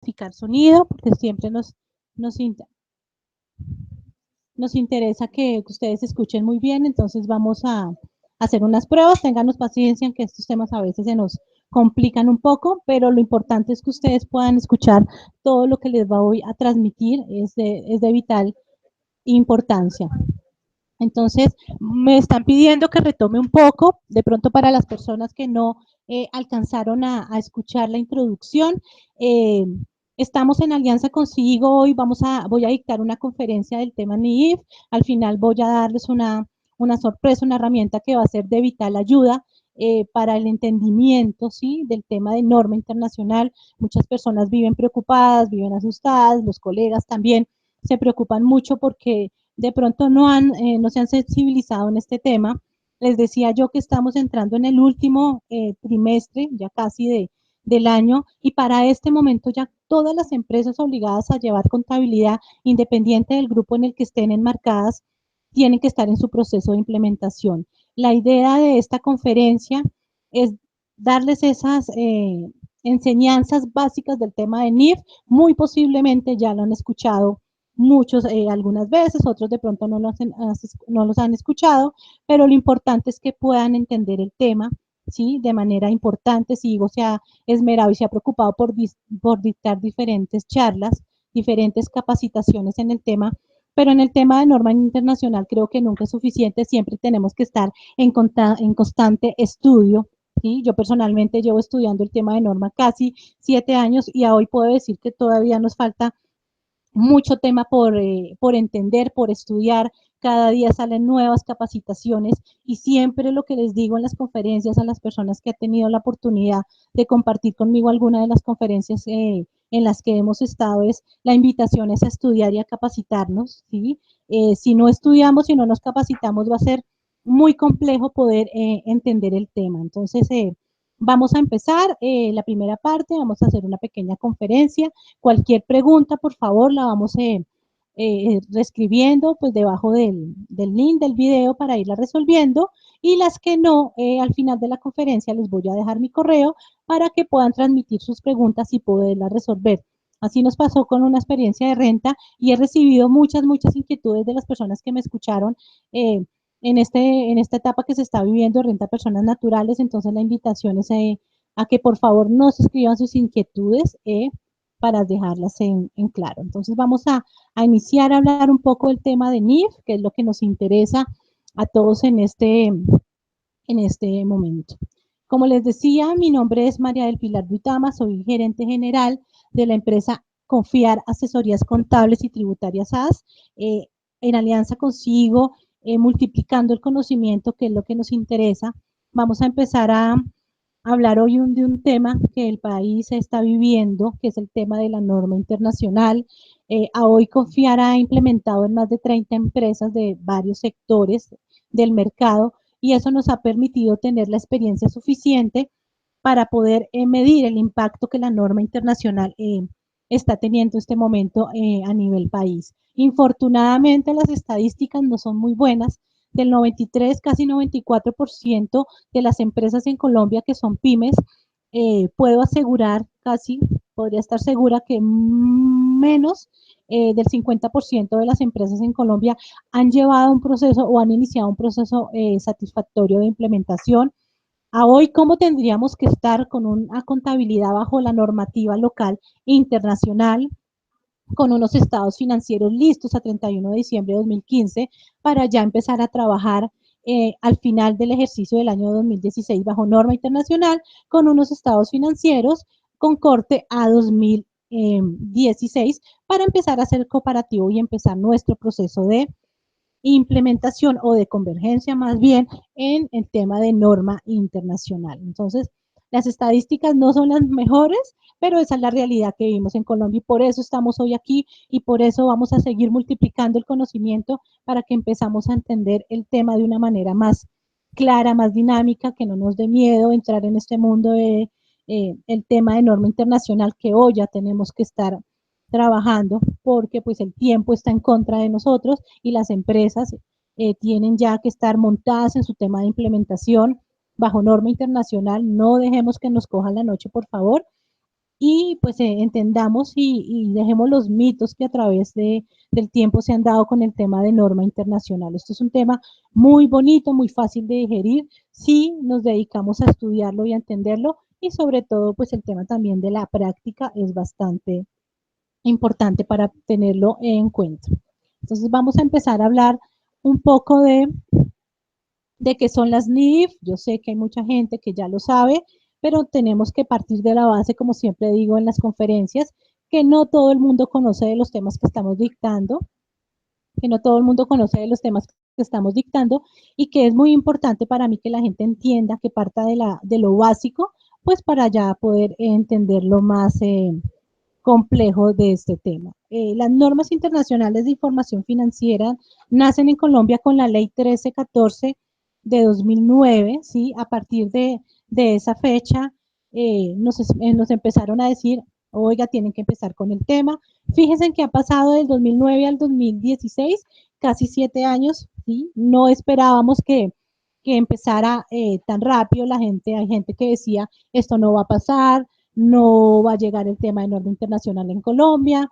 modificar sonido, porque siempre nos, nos interesa que ustedes escuchen muy bien, entonces vamos a hacer unas pruebas, ténganos paciencia en que estos temas a veces se nos complican un poco, pero lo importante es que ustedes puedan escuchar todo lo que les voy a transmitir, es de vital importancia. Entonces, me están pidiendo que retome un poco, de pronto para las personas que no alcanzaron a escuchar la introducción. eh, Estamos en alianza consigo hoy, voy a dictar una conferencia del tema NIIF. Al final voy a darles una sorpresa, una herramienta que va a ser de vital ayuda para el entendimiento, ¿sí?, del tema de norma internacional. Muchas personas viven preocupadas, viven asustadas, los colegas también se preocupan mucho porque de pronto no se han sensibilizado en este tema. Les decía yo que estamos entrando en el último trimestre, ya casi del año, y para este momento ya todas las empresas obligadas a llevar contabilidad, independiente del grupo en el que estén enmarcadas, tienen que estar en su proceso de implementación. La idea de esta conferencia es darles esas enseñanzas básicas del tema de NIF, muy posiblemente ya lo han escuchado muchos algunas veces, otros de pronto no los han escuchado, pero lo importante es que puedan entender el tema, ¿sí?, de manera importante. Si Ivo se ha esmerado y se ha preocupado por dictar diferentes charlas, diferentes capacitaciones en el tema, pero en el tema de norma internacional creo que nunca es suficiente, siempre tenemos que estar en constante estudio. ¿Sí? Yo personalmente llevo estudiando el tema de norma casi 7 años y a hoy puedo decir que todavía nos falta mucho tema por entender, por estudiar. Cada día salen nuevas capacitaciones y siempre lo que les digo en las conferencias a las personas que han tenido la oportunidad de compartir conmigo alguna de las conferencias en las que hemos estado es la invitación es a estudiar y a capacitarnos, ¿sí? Si no estudiamos, si no nos capacitamos, va a ser muy complejo poder entender el tema. Entonces, vamos a empezar la primera parte, vamos a hacer una pequeña conferencia. Cualquier pregunta, por favor, la vamos reescribiendo pues debajo del link del video para irla resolviendo, y las que no, al final de la conferencia les voy a dejar mi correo para que puedan transmitir sus preguntas y poderlas resolver. Así nos pasó con una experiencia de renta y he recibido muchas inquietudes de las personas que me escucharon eh, en esta etapa que se está viviendo, renta a personas naturales. Entonces la invitación es a que por favor nos escriban sus inquietudes para dejarlas en claro. Entonces vamos a iniciar a hablar un poco del tema de NIF, que es lo que nos interesa a todos en este momento. Como les decía, mi nombre es María del Pilar Duitama, soy gerente general de la empresa Confiar Asesorías Contables y Tributarias AS, en alianza consigo, multiplicando el conocimiento, que es lo que nos interesa. Vamos a empezar a hablar hoy de un tema que el país está viviendo, que es el tema de la norma internacional. A hoy Confiar ha implementado en más de 30 empresas de varios sectores del mercado, y eso nos ha permitido tener la experiencia suficiente para poder medir el impacto que la norma internacional está teniendo en este momento a nivel país. Infortunadamente las estadísticas no son muy buenas. Del 93, casi 94% de las empresas en Colombia que son pymes, puedo asegurar, casi podría estar segura que menos del 50% de las empresas en Colombia han llevado un proceso o han iniciado un proceso satisfactorio de implementación. A hoy, ¿cómo tendríamos que estar con una contabilidad bajo la normativa local e internacional, con unos estados financieros listos a 31 de diciembre de 2015 para ya empezar a trabajar al final del ejercicio del año 2016 bajo norma internacional, con unos estados financieros con corte a 2016 para empezar a hacer comparativo y empezar nuestro proceso de implementación o de convergencia más bien en el tema de norma internacional? Entonces, las estadísticas no son las mejores, pero esa es la realidad que vivimos en Colombia y por eso estamos hoy aquí y por eso vamos a seguir multiplicando el conocimiento para que empezamos a entender el tema de una manera más clara, más dinámica, que no nos dé miedo entrar en este mundo de el tema de norma internacional, que hoy ya tenemos que estar trabajando porque pues el tiempo está en contra de nosotros y las empresas tienen ya que estar montadas en su tema de implementación bajo norma internacional. No dejemos que nos coja la noche, por favor. y pues entendamos y dejemos los mitos que a través del tiempo se han dado con el tema de norma internacional. Esto es un tema muy bonito, muy fácil de digerir si nos dedicamos a estudiarlo y a entenderlo, y sobre todo pues el tema también de la práctica es bastante importante para tenerlo en cuenta. Entonces vamos a empezar a hablar un poco de qué son las NIF. Yo sé que hay mucha gente que ya lo sabe, pero tenemos que partir de la base, como siempre digo en las conferencias, que no todo el mundo conoce de los temas que estamos dictando, que no todo el mundo conoce de los temas que estamos dictando, y que es muy importante para mí que la gente entienda, que parta de lo básico, pues para ya poder entenderlo más complejo de este tema. Las normas internacionales de información financiera nacen en Colombia con la ley 1314 de 2009, ¿sí? A partir de esa fecha nos empezaron a decir, oiga, tienen que empezar con el tema. Fíjense en que ha pasado del 2009 al 2016, casi 7 años, ¿sí? No esperábamos que empezara tan rápido la gente. Hay gente que decía, esto no va a pasar, no va a llegar el tema de norma internacional en Colombia,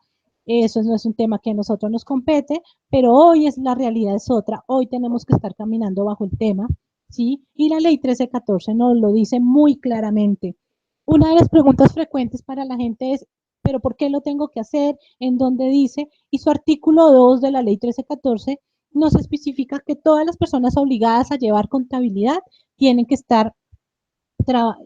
eso no es un tema que a nosotros nos compete, pero hoy es la realidad es otra, hoy tenemos que estar caminando bajo el tema, ¿sí? Y la ley 1314 nos lo dice muy claramente. Una de las preguntas frecuentes para la gente es, ¿pero por qué lo tengo que hacer? ¿En dónde dice? Y su artículo 2 de la ley 1314 nos especifica que todas las personas obligadas a llevar contabilidad tienen que estar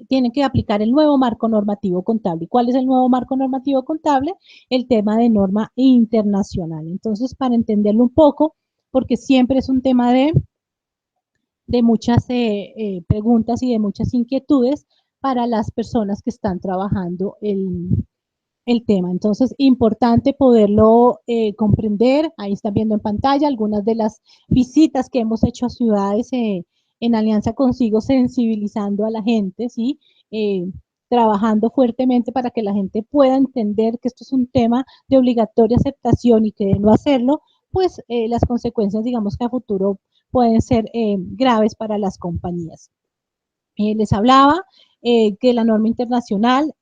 tienen que aplicar el nuevo marco normativo contable. ¿Cuál es el nuevo marco normativo contable? El tema de norma internacional. Entonces, para entenderlo un poco, porque siempre es un tema de muchas preguntas y de muchas inquietudes para las personas que están trabajando el tema. Entonces, importante poderlo comprender. Ahí están viendo en pantalla algunas de las visitas que hemos hecho a ciudades en alianza consigo, sensibilizando a la gente, ¿sí? Trabajando fuertemente para que la gente pueda entender que esto es un tema de obligatoria aceptación y que de no hacerlo, pues las consecuencias, digamos que a futuro pueden ser graves para las compañías. Les hablaba que la norma internacional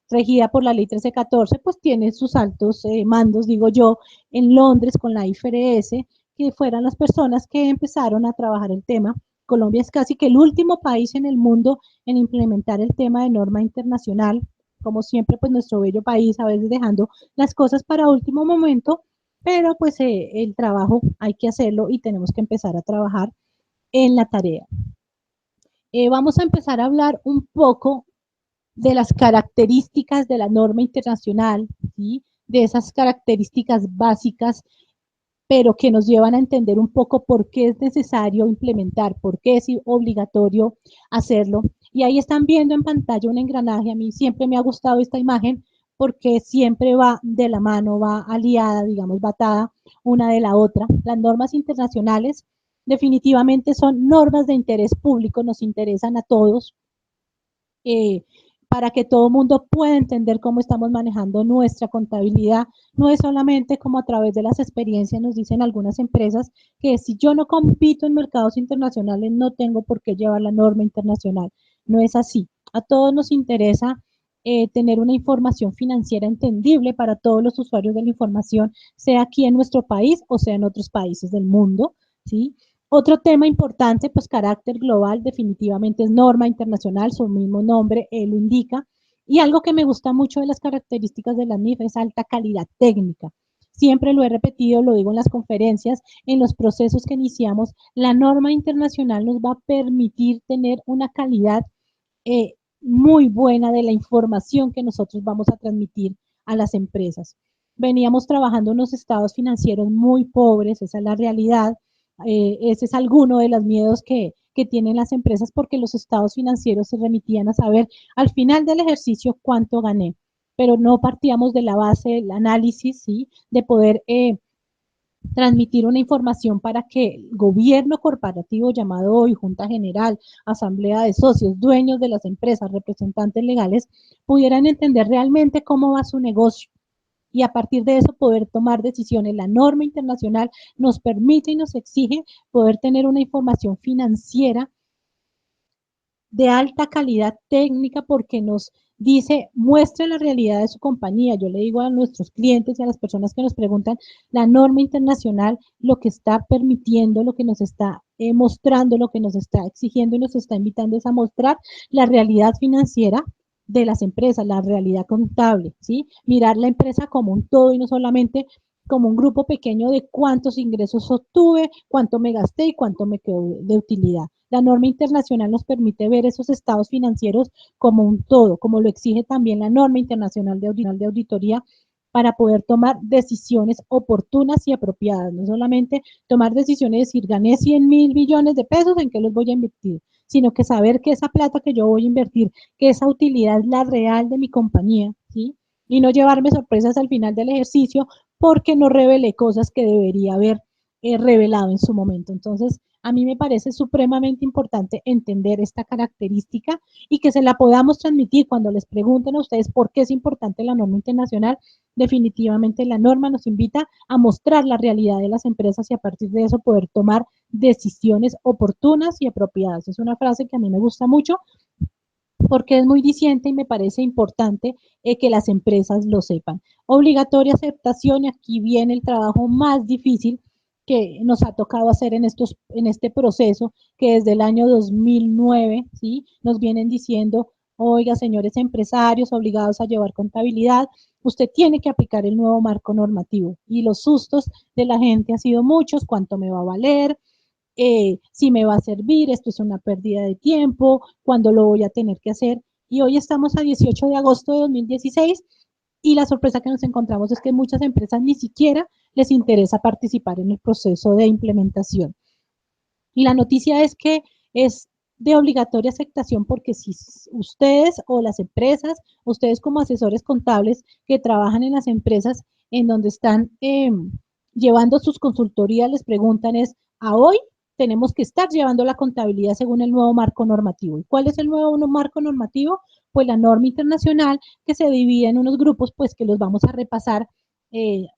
regida por la ley 1314, pues tiene sus altos mandos, digo yo, en Londres con la IFRS, que fueran las personas que empezaron a trabajar el tema. Colombia es casi que el último país en el mundo en implementar el tema de norma internacional, como siempre, pues nuestro bello país, a veces dejando las cosas para último momento, pero pues el trabajo hay que hacerlo y tenemos que empezar a trabajar en la tarea. Vamos a empezar a hablar un poco de las características de la norma internacional, ¿sí? De esas características básicas, pero que nos llevan a entender un poco por qué es necesario implementar, por qué es obligatorio hacerlo. Y ahí están viendo en pantalla un engranaje. A mí siempre me ha gustado esta imagen porque siempre va de la mano, va aliada, digamos, batada una de la otra. Las normas internacionales definitivamente son normas de interés público, nos interesan a todos, eh, para que todo el mundo pueda entender cómo estamos manejando nuestra contabilidad. No es solamente como a través de las experiencias, nos dicen algunas empresas, que si yo no compito en mercados internacionales, no tengo por qué llevar la norma internacional. No es así. A todos nos interesa tener una información financiera entendible para todos los usuarios de la información, sea aquí en nuestro país o sea en otros países del mundo, ¿sí? Otro tema importante, pues carácter global, definitivamente es norma internacional, su mismo nombre lo indica. Y algo que me gusta mucho de las características de la NIF es alta calidad técnica. Siempre lo he repetido, lo digo en las conferencias, en los procesos que iniciamos, la norma internacional nos va a permitir tener una calidad muy buena de la información que nosotros vamos a transmitir a las empresas. Veníamos trabajando unos estados financieros muy pobres, esa es la realidad. Ese es alguno de los miedos que tienen las empresas porque los estados financieros se remitían a saber al final del ejercicio cuánto gané, pero no partíamos de la base del análisis, ¿sí? De poder transmitir una información para que el gobierno corporativo llamado hoy Junta General, Asamblea de Socios, dueños de las empresas, representantes legales, pudieran entender realmente cómo va su negocio y a partir de eso poder tomar decisiones. La norma internacional nos permite y nos exige poder tener una información financiera de alta calidad técnica porque nos dice, muestre la realidad de su compañía. Yo le digo a nuestros clientes y a las personas que nos preguntan, la norma internacional lo que está permitiendo, lo que nos está mostrando, lo que nos está exigiendo y nos está invitando es a mostrar la realidad financiera de las empresas, la realidad contable, ¿sí? Mirar la empresa como un todo y no solamente como un grupo pequeño de cuántos ingresos obtuve, cuánto me gasté y cuánto me quedó de utilidad. La norma internacional nos permite ver esos estados financieros como un todo, como lo exige también la norma internacional de auditoría para poder tomar decisiones oportunas y apropiadas, no solamente tomar decisiones de decir, gané 100.000 millones de pesos, ¿en qué los voy a invertir? Sino que saber que esa plata que yo voy a invertir, que esa utilidad es la real de mi compañía, ¿sí? Y no llevarme sorpresas al final del ejercicio porque no revelé cosas que debería haber revelado en su momento. Entonces, a mí me parece supremamente importante entender esta característica y que se la podamos transmitir cuando les pregunten a ustedes por qué es importante la norma internacional. Definitivamente la norma nos invita a mostrar la realidad de las empresas y a partir de eso poder tomar decisiones oportunas y apropiadas. Es una frase que a mí me gusta mucho porque es muy diciente y me parece importante que las empresas lo sepan. Obligatoria aceptación, y aquí viene el trabajo más difícil que nos ha tocado hacer en este proceso, que desde el año 2009, ¿sí? Nos vienen diciendo, oiga, señores empresarios obligados a llevar contabilidad, usted tiene que aplicar el nuevo marco normativo. Y los sustos de la gente han sido muchos, cuánto me va a valer, si me va a servir, esto es una pérdida de tiempo, cuándo lo voy a tener que hacer. Y hoy estamos a 18 de agosto de 2016 y la sorpresa que nos encontramos es que muchas empresas ni siquiera les interesa participar en el proceso de implementación. Y la noticia es que es de obligatoria aceptación porque si ustedes o las empresas, ustedes como asesores contables que trabajan en las empresas en donde están llevando sus consultorías, les preguntan es, a hoy tenemos que estar llevando la contabilidad según el nuevo marco normativo. ¿Y cuál es el nuevo marco normativo? Pues la norma internacional que se divide en unos grupos, pues que los vamos a repasar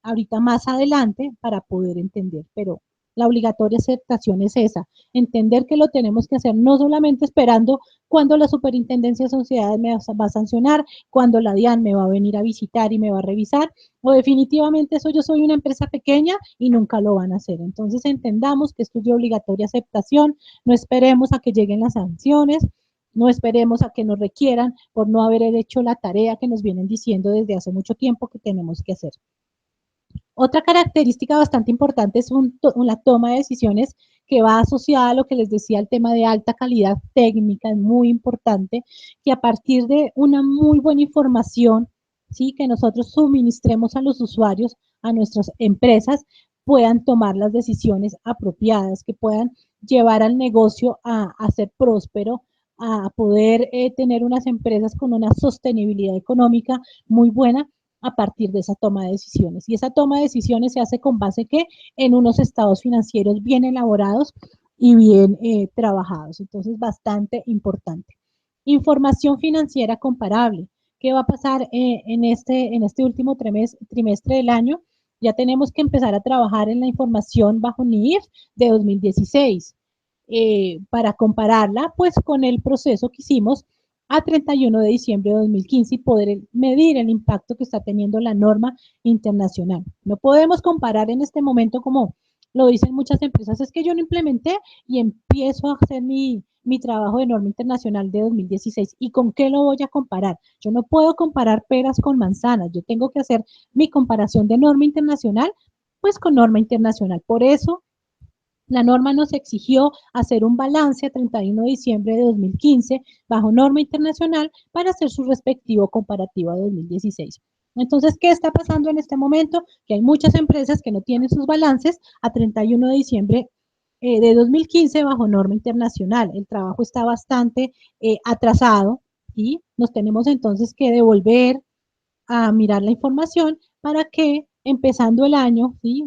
ahorita más adelante para poder entender. Pero la obligatoria aceptación es esa, entender que lo tenemos que hacer no solamente esperando cuando la Superintendencia de Sociedades me va a sancionar, cuando la DIAN me va a venir a visitar y me va a revisar, o definitivamente eso yo soy una empresa pequeña y nunca lo van a hacer. Entonces entendamos que esto es de obligatoria aceptación, no esperemos a que lleguen las sanciones, no esperemos a que nos requieran por no haber hecho la tarea que nos vienen diciendo desde hace mucho tiempo que tenemos que hacer. Otra característica bastante importante es la toma de decisiones que va asociada a lo que les decía, el tema de alta calidad técnica, es muy importante que a partir de una muy buena información, ¿sí? Que nosotros suministremos a los usuarios, a nuestras empresas, puedan tomar las decisiones apropiadas, que puedan llevar al negocio a ser próspero, a poder tener unas empresas con una sostenibilidad económica muy buena a partir de esa toma de decisiones. Y esa toma de decisiones se hace con base que en unos estados financieros bien elaborados y bien trabajados. Entonces, bastante importante. Información financiera comparable. ¿Qué va a pasar en este último trimestre del año? Ya tenemos que empezar a trabajar en la información bajo NIF de 2016 para compararla pues con el proceso que hicimos a 31 de diciembre de 2015 y poder medir el impacto que está teniendo la norma internacional. No podemos comparar en este momento como lo dicen muchas empresas, es que yo no implementé y empiezo a hacer mi trabajo de norma internacional de 2016. ¿Y con qué lo voy a comparar? Yo no puedo comparar peras con manzanas, yo tengo que hacer mi comparación de norma internacional, pues con norma internacional. Por eso la norma nos exigió hacer un balance a 31 de diciembre de 2015 bajo norma internacional para hacer su respectivo comparativo a 2016. Entonces, ¿qué está pasando en este momento? Que hay muchas empresas que no tienen sus balances a 31 de diciembre de 2015 bajo norma internacional. El trabajo está bastante atrasado y nos tenemos entonces que devolver a mirar la información para que empezando el año, ¿sí?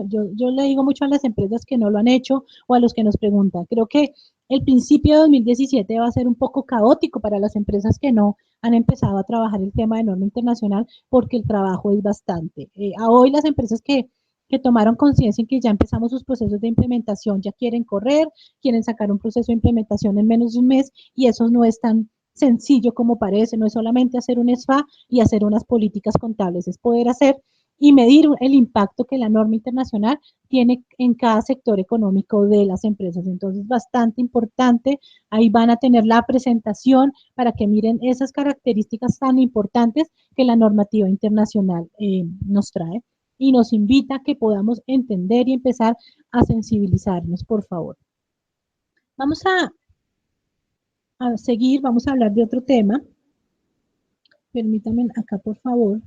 Yo le digo mucho a las empresas que no lo han hecho o a los que nos preguntan, creo que el principio de 2017 va a ser un poco caótico para las empresas que no han empezado a trabajar el tema de norma internacional porque el trabajo es bastante. A hoy las empresas que tomaron conciencia en que ya empezamos sus procesos de implementación, ya quieren correr, quieren sacar un proceso de implementación en menos de un mes y eso no es sencillo como parece, no es solamente hacer un SFA y hacer unas políticas contables, es poder hacer y medir el impacto que la norma internacional tiene en cada sector económico de las empresas. Entonces, bastante importante, ahí van a tener la presentación para que miren esas características tan importantes que la normativa internacional nos trae y nos invita a que podamos entender y empezar a sensibilizarnos, por favor. Vamos a seguir, vamos a hablar de otro tema. Permítanme acá, por favor.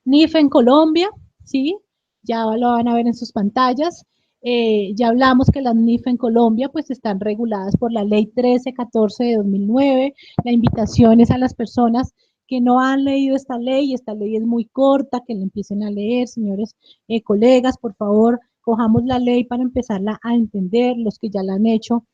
NIF en Colombia, ¿sí? Ya lo van a ver en sus pantallas. Ya hablamos que las NIF en Colombia pues están reguladas por la ley 1314 de 2009. La invitación es a las personas que no han leído esta ley es muy corta, que la empiecen a leer, señores colegas, por favor, cojamos la ley para empezarla a entender, los que ya la han hecho,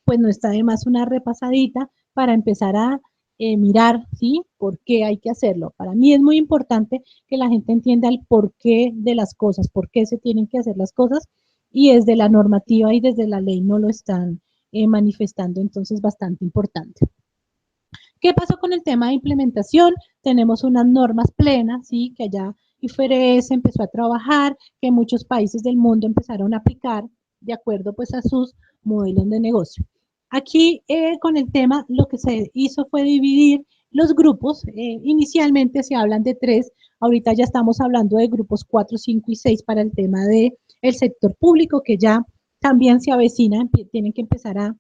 pues no está de más una repasadita para empezar a mirar, ¿sí? ¿Por qué hay que hacerlo? Para mí es muy importante que la gente entienda el porqué de las cosas, por qué se tienen que hacer las cosas y desde la normativa y desde la ley no lo están manifestando, entonces bastante importante. ¿Qué pasó con el tema de implementación? Tenemos unas normas plenas, ¿sí? Que allá IFRS empezó a trabajar, que muchos países del mundo empezaron a aplicar de acuerdo pues a sus modelos de negocio. Aquí con el tema lo que se hizo fue dividir los grupos. Inicialmente se hablan de 3, ahorita ya estamos hablando de grupos 4, 5 y 6 para el tema del sector público, que ya también se avecina, tienen que empezar a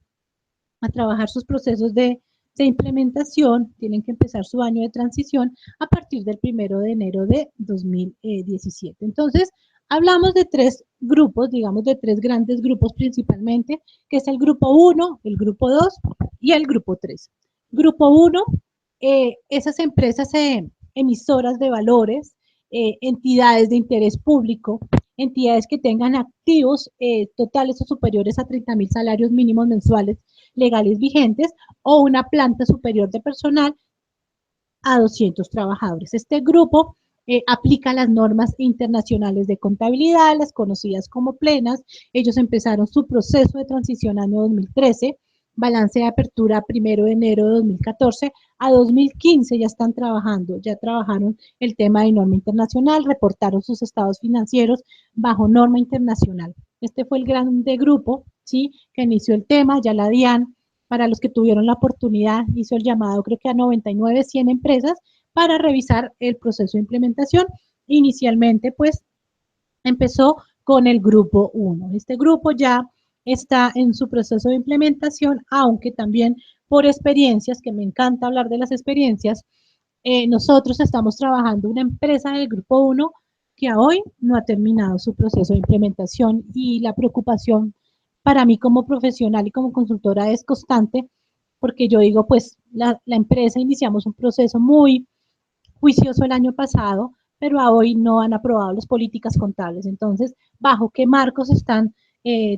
trabajar sus procesos de implementación, tienen que empezar su año de transición a partir del 1 de enero de 2017. Entonces, hablamos de 3 grupos, digamos de 3 grandes grupos principalmente, que es el grupo 1, el grupo 2 y el grupo 3. Grupo 1, esas empresas emisoras de valores, entidades de interés público, entidades que tengan activos totales o superiores a 30.000 salarios mínimos mensuales legales vigentes o una planta superior de personal a 200 trabajadores. Este grupo aplica las normas internacionales de contabilidad, las conocidas como plenas. Ellos empezaron su proceso de transición año 2013, balance de apertura 1 de enero de 2014, a 2015 ya están trabajando, ya trabajaron el tema de norma internacional, reportaron sus estados financieros bajo norma internacional. Este fue el grande grupo, ¿sí? Que inició el tema, ya la DIAN, para los que tuvieron la oportunidad, hizo el llamado creo que a 99, 100 empresas para revisar el proceso de implementación. Inicialmente, pues, empezó con el grupo 1. Este grupo ya está en su proceso de implementación, aunque también por experiencias, que me encanta hablar de las experiencias, nosotros estamos trabajando una empresa del grupo 1 que a hoy no ha terminado su proceso de implementación y la preocupación para mí como profesional y como consultora es constante porque yo digo, pues la empresa iniciamos un proceso muy juicioso el año pasado, pero a hoy no han aprobado las políticas contables. Entonces, ¿bajo qué marcos están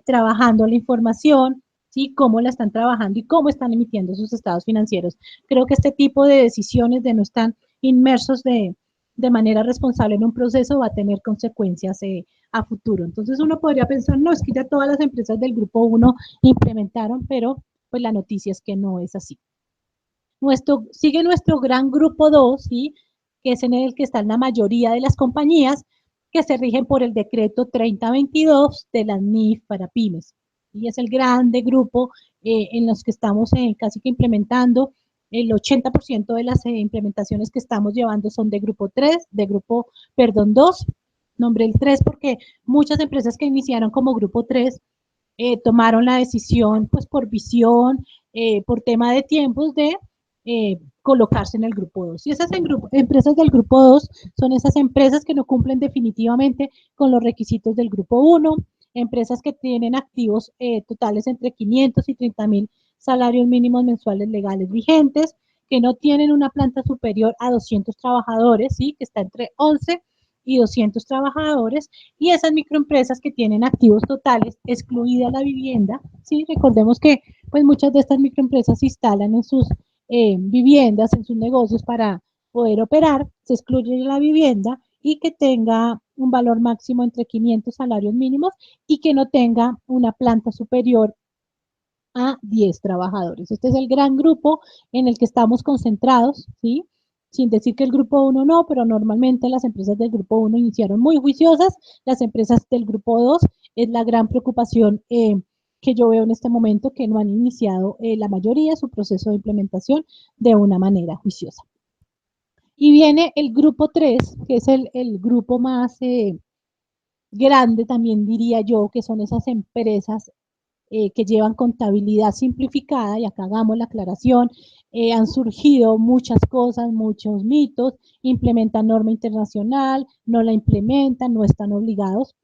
trabajando la información? ¿Sí? ¿Cómo la están trabajando y cómo están emitiendo sus estados financieros? Creo que este tipo de decisiones de no estar inmersos de manera responsable en un proceso va a tener consecuencias a futuro. Entonces uno podría pensar, no, es que ya todas las empresas del grupo 1 implementaron, pero pues la noticia es que no es así. Sigue nuestro gran grupo 2, ¿sí? Que es en el que están la mayoría de las compañías que se rigen por el decreto 3022 de las NIF para pymes. Y es el grande grupo en los que estamos casi que implementando. El 80% de las implementaciones que estamos llevando son de grupo 3, de grupo, perdón, 2. Nombré el 3 porque muchas empresas que iniciaron como grupo 3 tomaron la decisión, pues por visión, por tema de tiempos, de colocarse en el grupo 2. Y esas empresas del grupo 2 son esas empresas que no cumplen definitivamente con los requisitos del grupo 1, empresas que tienen activos totales entre 500 y 30.000 salarios mínimos mensuales legales vigentes, que no tienen una planta superior a 200 trabajadores, ¿sí? Que está entre 11 y 200 trabajadores, y esas microempresas que tienen activos totales, excluida la vivienda, ¿sí? Recordemos que pues muchas de estas microempresas se instalan en sus viviendas, en sus negocios para poder operar, se excluye la vivienda y que tenga un valor máximo entre 500 salarios mínimos y que no tenga una planta superior a 10 trabajadores. Este es el gran grupo en el que estamos concentrados, ¿sí? Sin decir que el grupo 1 no, pero normalmente las empresas del grupo 1 iniciaron muy juiciosas, las empresas del grupo 2 es la gran preocupación que yo veo en este momento, que no han iniciado la mayoría su proceso de implementación de una manera juiciosa. Y viene el grupo 3, que es el grupo más grande, también diría yo, que son esas empresas que llevan contabilidad simplificada, y acá hagamos la aclaración, han surgido muchas cosas, muchos mitos, implementan norma internacional, no la implementan, no están obligados.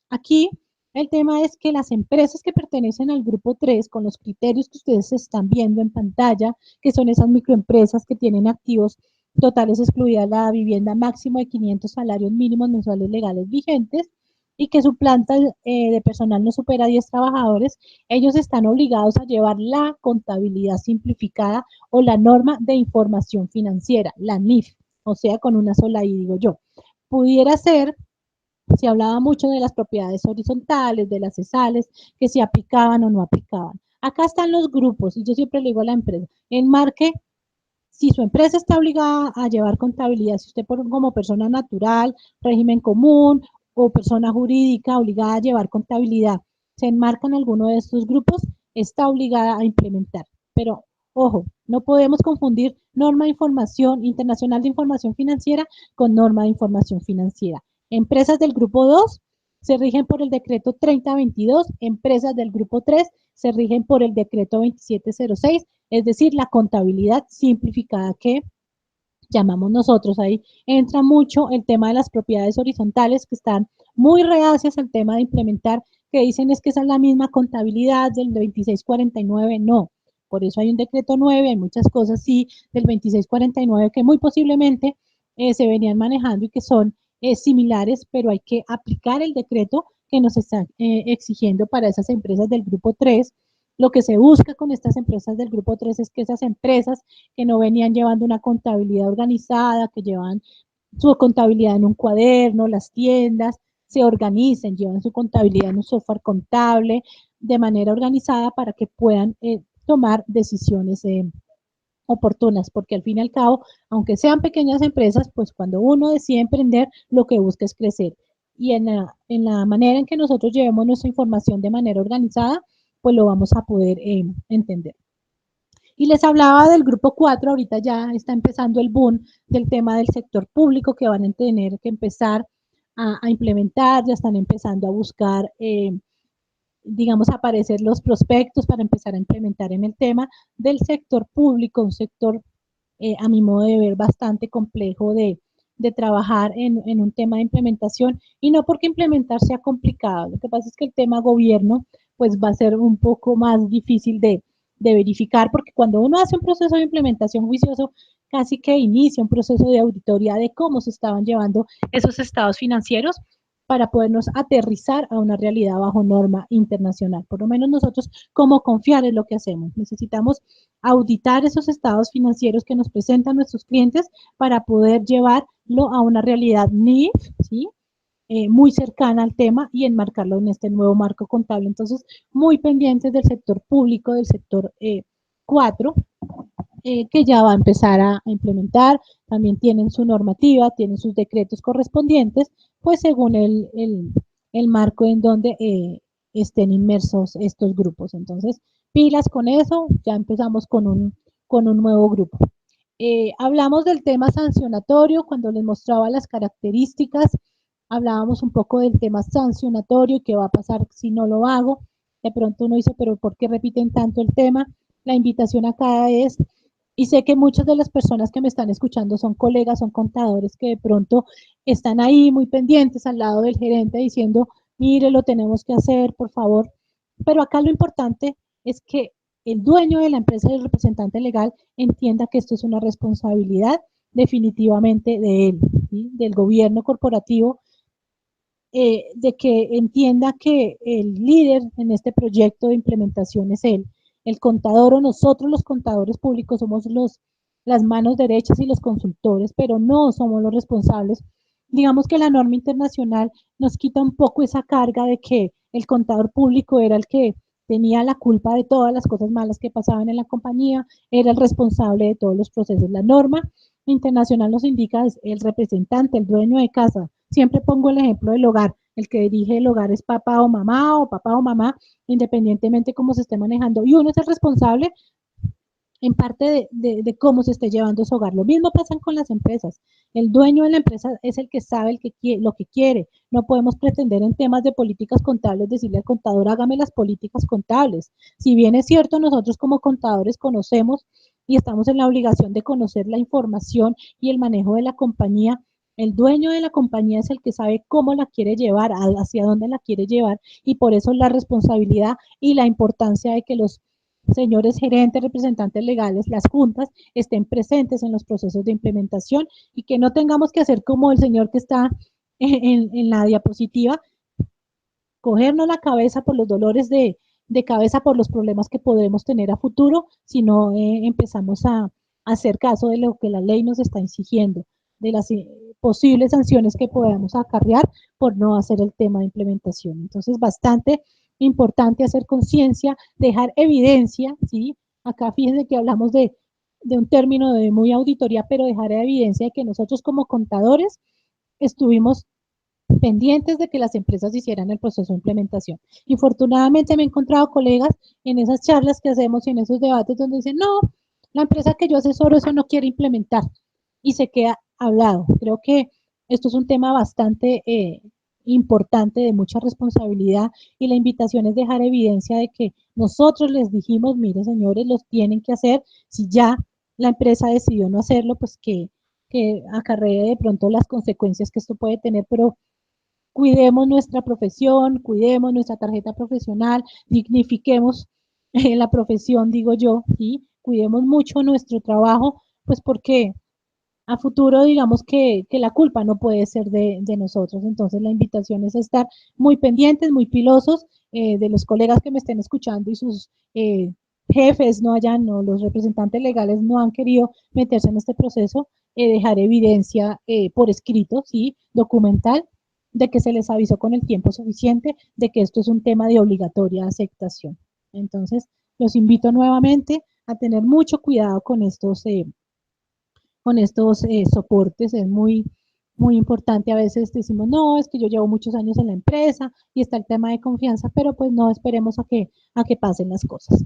Aquí el tema es que las empresas que pertenecen al grupo 3, con los criterios que ustedes están viendo en pantalla, que son esas microempresas que tienen activos totales excluida la vivienda máximo de 500 salarios mínimos mensuales legales vigentes, y que su planta de personal no supera 10 trabajadores, ellos están obligados a llevar la contabilidad simplificada o la norma de información financiera, la NIF, o sea, con una sola I, digo yo. Pudiera ser, se hablaba mucho de las propiedades horizontales, de las cesales, que si aplicaban o no aplicaban. Acá están los grupos, y yo siempre le digo a la empresa, enmarque si su empresa está obligada a llevar contabilidad, si usted como persona natural, régimen común o persona jurídica obligada a llevar contabilidad, se enmarca en alguno de estos grupos, está obligada a implementar. Pero, ojo, no podemos confundir norma de información internacional de información financiera con norma de información financiera. Empresas del grupo 2 se rigen por el decreto 3022, empresas del grupo 3 se rigen por el decreto 2706, es decir, la contabilidad simplificada que llamamos nosotros. Ahí entra mucho el tema de las propiedades horizontales, que están muy reacias al tema de implementar, que dicen es que esa es la misma contabilidad del 2649, no. Por eso hay un decreto 9, hay muchas cosas, sí, del 2649 que muy posiblemente se venían manejando y que son similares, pero hay que aplicar el decreto que nos están exigiendo para esas empresas del grupo 3. Lo que se busca con estas empresas del grupo 3 es que esas empresas que no venían llevando una contabilidad organizada, que llevan su contabilidad en un cuaderno, las tiendas, se organicen, llevan su contabilidad en un software contable de manera organizada para que puedan tomar decisiones oportunas, porque al fin y al cabo, aunque sean pequeñas empresas, pues cuando uno decide emprender, lo que busca es crecer. Y en la manera en que nosotros llevemos nuestra información de manera organizada, pues lo vamos a poder entender. Y les hablaba del grupo 4, ahorita ya está empezando el boom del tema del sector público que van a tener que empezar a implementar, ya están empezando a buscar, digamos, a aparecer los prospectos para empezar a implementar en el tema del sector público, un sector, a mi modo de ver, bastante complejo de trabajar en un tema de implementación, y no porque implementar sea complicado, lo que pasa es que el tema gobierno pues va a ser un poco más difícil de verificar, porque cuando uno hace un proceso de implementación juicioso, casi que inicia un proceso de auditoría de cómo se estaban llevando esos estados financieros para podernos aterrizar a una realidad bajo norma internacional. Por lo menos nosotros, cómo confiar en lo que hacemos. Necesitamos auditar esos estados financieros que nos presentan nuestros clientes para poder llevarlo a una realidad NIF, ¿sí? Muy cercana al tema, y enmarcarlo en este nuevo marco contable. Entonces, muy pendientes del sector público, del sector 4, que ya va a empezar a implementar. También tienen su normativa, tienen sus decretos correspondientes, pues según el marco en donde estén inmersos estos grupos. Entonces, pilas con eso, ya empezamos con un nuevo grupo. Hablamos del tema sancionatorio cuando les mostraba las características, hablábamos un poco del tema sancionatorio, qué va a pasar si no lo hago. De pronto uno dice, pero ¿por qué repiten tanto el tema? La invitación acá es, y sé que muchas de las personas que me están escuchando son colegas, son contadores que de pronto están ahí muy pendientes al lado del gerente diciendo, mire, lo tenemos que hacer, por favor. Pero acá lo importante es que el dueño de la empresa y el representante legal entienda que esto es una responsabilidad definitivamente de él, ¿sí? Del gobierno corporativo, de que entienda que el líder en este proyecto de implementación es él. El contador o nosotros los contadores públicos somos las manos derechas y los consultores, pero no somos los responsables. Digamos que la norma internacional nos quita un poco esa carga de que el contador público era el que tenía la culpa de todas las cosas malas que pasaban en la compañía, era el responsable de todos los procesos. La norma internacional nos indica es el representante, el dueño de casa. Siempre pongo el ejemplo del hogar. El que dirige el hogar es papá o mamá, independientemente cómo se esté manejando. Y uno es el responsable en parte de cómo se esté llevando su hogar. Lo mismo pasa con las empresas. El dueño de la empresa es el que sabe lo que quiere. No podemos pretender en temas de políticas contables decirle al contador, hágame las políticas contables. Si bien es cierto, nosotros como contadores conocemos y estamos en la obligación de conocer la información y el manejo de la compañía, el dueño de la compañía es el que sabe cómo la quiere llevar, hacia dónde la quiere llevar, y por eso la responsabilidad y la importancia de que los señores gerentes, representantes legales, las juntas estén presentes en los procesos de implementación y que no tengamos que hacer como el señor que está en la diapositiva, cogernos la cabeza por los dolores de cabeza, por los problemas que podremos tener a futuro, si no empezamos a hacer caso de lo que la ley nos está exigiendo, de las posibles sanciones que podamos acarrear por no hacer el tema de implementación. Entonces, bastante importante hacer conciencia, dejar evidencia, ¿sí? Acá fíjense que hablamos de un término de muy auditoría, pero dejar evidencia de que nosotros como contadores estuvimos pendientes de que las empresas hicieran el proceso de implementación. Infortunadamente me he encontrado colegas en esas charlas que hacemos y en esos debates donde dicen, no, la empresa que yo asesoro eso no quiere implementar y se queda hablado. Creo que esto es un tema bastante importante, de mucha responsabilidad, y la invitación es dejar evidencia de que nosotros les dijimos, mire señores, los tienen que hacer. Si ya la empresa decidió no hacerlo, pues que acarree de pronto las consecuencias que esto puede tener, pero cuidemos nuestra profesión, cuidemos nuestra tarjeta profesional, dignifiquemos la profesión, digo yo, ¿sí? Cuidemos mucho nuestro trabajo, pues porque a futuro digamos que la culpa no puede ser de nosotros. Entonces la invitación es estar muy pendientes, muy pilosos de los colegas que me estén escuchando y sus jefes no hayan, no, los representantes legales no han querido meterse en este proceso, dejar evidencia por escrito, ¿sí? Documental, de que se les avisó con el tiempo suficiente, de que esto es un tema de obligatoria aceptación. Entonces, los invito nuevamente a tener mucho cuidado con estos soportes. Es muy importante. A veces decimos, no, es que yo llevo muchos años en la empresa y está el tema de confianza, pero pues no esperemos a que pasen las cosas.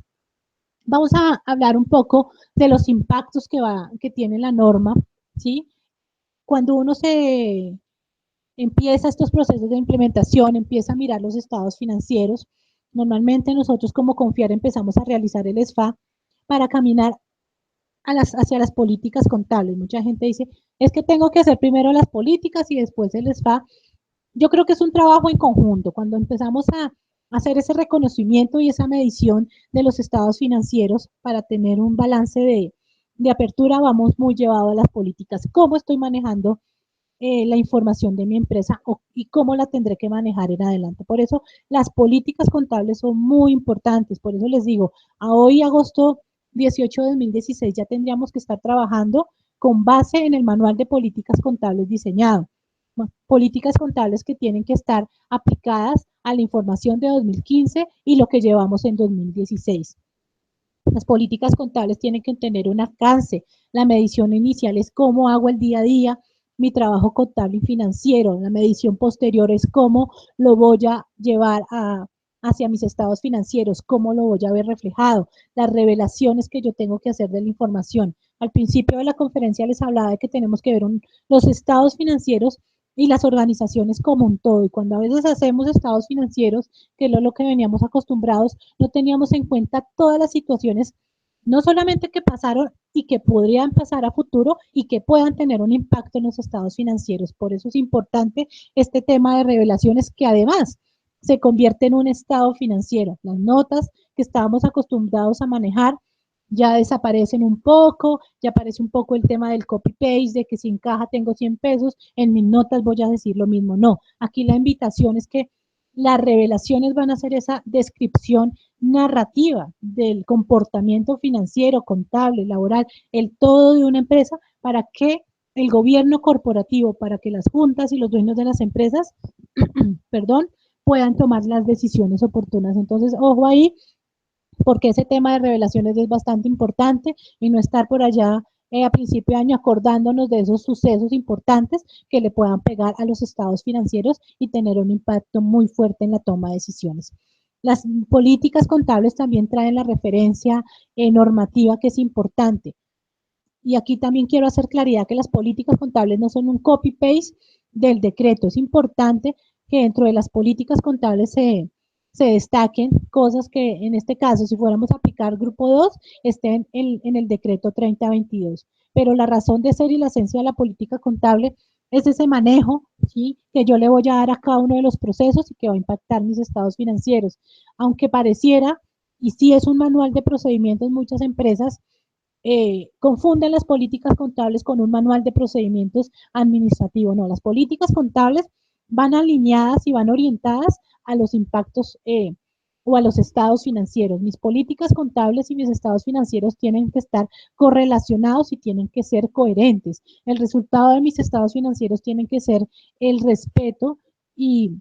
Vamos a hablar un poco de los impactos que tiene la norma, ¿sí? Cuando uno se empieza estos procesos de implementación, empieza a mirar los estados financieros, normalmente nosotros como Confiar empezamos a realizar el SFA para caminar hacia las políticas contables. Mucha gente dice, es que tengo que hacer primero las políticas y después el SFA. Yo creo que es un trabajo en conjunto. Cuando empezamos a hacer ese reconocimiento y esa medición de los estados financieros para tener un balance de apertura, vamos muy llevado a las políticas. ¿Cómo estoy manejando la información de mi empresa y cómo la tendré que manejar en adelante? Por eso las políticas contables son muy importantes. Por eso les digo, a hoy, agosto 18 de 2016, ya tendríamos que estar trabajando con base en el manual de políticas contables diseñado. Políticas contables que tienen que estar aplicadas a la información de 2015 y lo que llevamos en 2016. Las políticas contables tienen que tener un alcance. La medición inicial es cómo hago el día a día mi trabajo contable y financiero. La medición posterior es cómo lo voy a llevar hacia mis estados financieros, cómo lo voy a ver reflejado, las revelaciones que yo tengo que hacer de la información. Al principio de la conferencia les hablaba de que tenemos que ver los estados financieros y las organizaciones como un todo. Y cuando a veces hacemos estados financieros, que es lo que veníamos acostumbrados, no teníamos en cuenta todas las situaciones, no solamente que pasaron y que podrían pasar a futuro y que puedan tener un impacto en los estados financieros. Por eso es importante este tema de revelaciones, que además se convierte en un estado financiero. Las notas que estábamos acostumbrados a manejar ya desaparecen un poco, ya aparece un poco el tema del copy-paste, de que si en caja tengo 100 pesos, en mis notas voy a decir lo mismo. No, aquí la invitación es que las revelaciones van a ser esa descripción narrativa del comportamiento financiero, contable, laboral, el todo de una empresa, para que el gobierno corporativo, para que las juntas y los dueños de las empresas, perdón, puedan tomar las decisiones oportunas. Entonces, ojo ahí, porque ese tema de revelaciones es bastante importante y no estar por allá a principio de año acordándonos de esos sucesos importantes que le puedan pegar a los estados financieros y tener un impacto muy fuerte en la toma de decisiones. Las políticas contables también traen la referencia normativa que es importante. Y aquí también quiero hacer claridad que las políticas contables no son un copy-paste del decreto. Es importante que dentro de las políticas contables se destaquen cosas que en este caso, si fuéramos a aplicar grupo 2, estén en el decreto 3022. Pero la razón de ser y la esencia de la política contable es ese manejo, ¿sí?, que yo le voy a dar a cada uno de los procesos y que va a impactar mis estados financieros. Aunque pareciera, y sí es un manual de procedimientos, muchas empresas confunden las políticas contables con un manual de procedimientos administrativos. No, las políticas contables van alineadas y van orientadas a los impactos o a los estados financieros. Mis políticas contables y mis estados financieros tienen que estar correlacionados y tienen que ser coherentes. El resultado de mis estados financieros tienen que ser el respeto y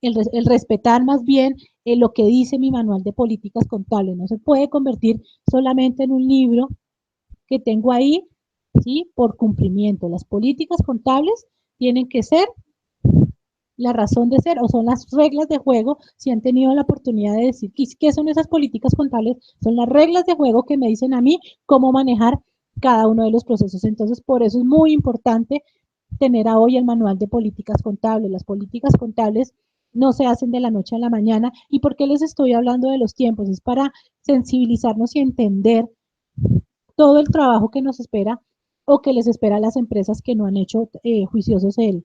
el respetar más bien lo que dice mi manual de políticas contables. No se puede convertir solamente en un libro que tengo ahí, ¿sí?, por cumplimiento. Las políticas contables tienen que ser la razón de ser o son las reglas de juego. Si han tenido la oportunidad de decir qué son esas políticas contables, son las reglas de juego que me dicen a mí cómo manejar cada uno de los procesos. Entonces, por eso es muy importante tener a hoy el manual de políticas contables. Las políticas contables no se hacen de la noche a la mañana. ¿Y por qué les estoy hablando de los tiempos? Es para sensibilizarnos y entender todo el trabajo que nos espera o que les espera a las empresas que no han hecho juiciosos el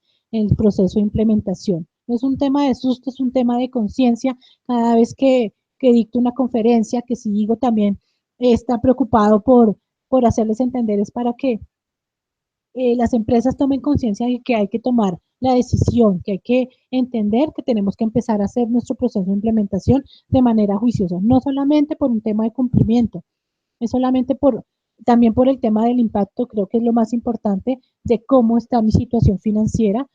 proceso de implementación. No es un tema de susto, es un tema de conciencia. Cada vez que dicto una conferencia, que si digo también está preocupado por hacerles entender, es para que las empresas tomen conciencia de que hay que tomar la decisión, que hay que entender que tenemos que empezar a hacer nuestro proceso de implementación de manera juiciosa, no solamente por un tema de cumplimiento, es solamente también por el tema del impacto. Creo que es lo más importante de cómo está mi situación financiera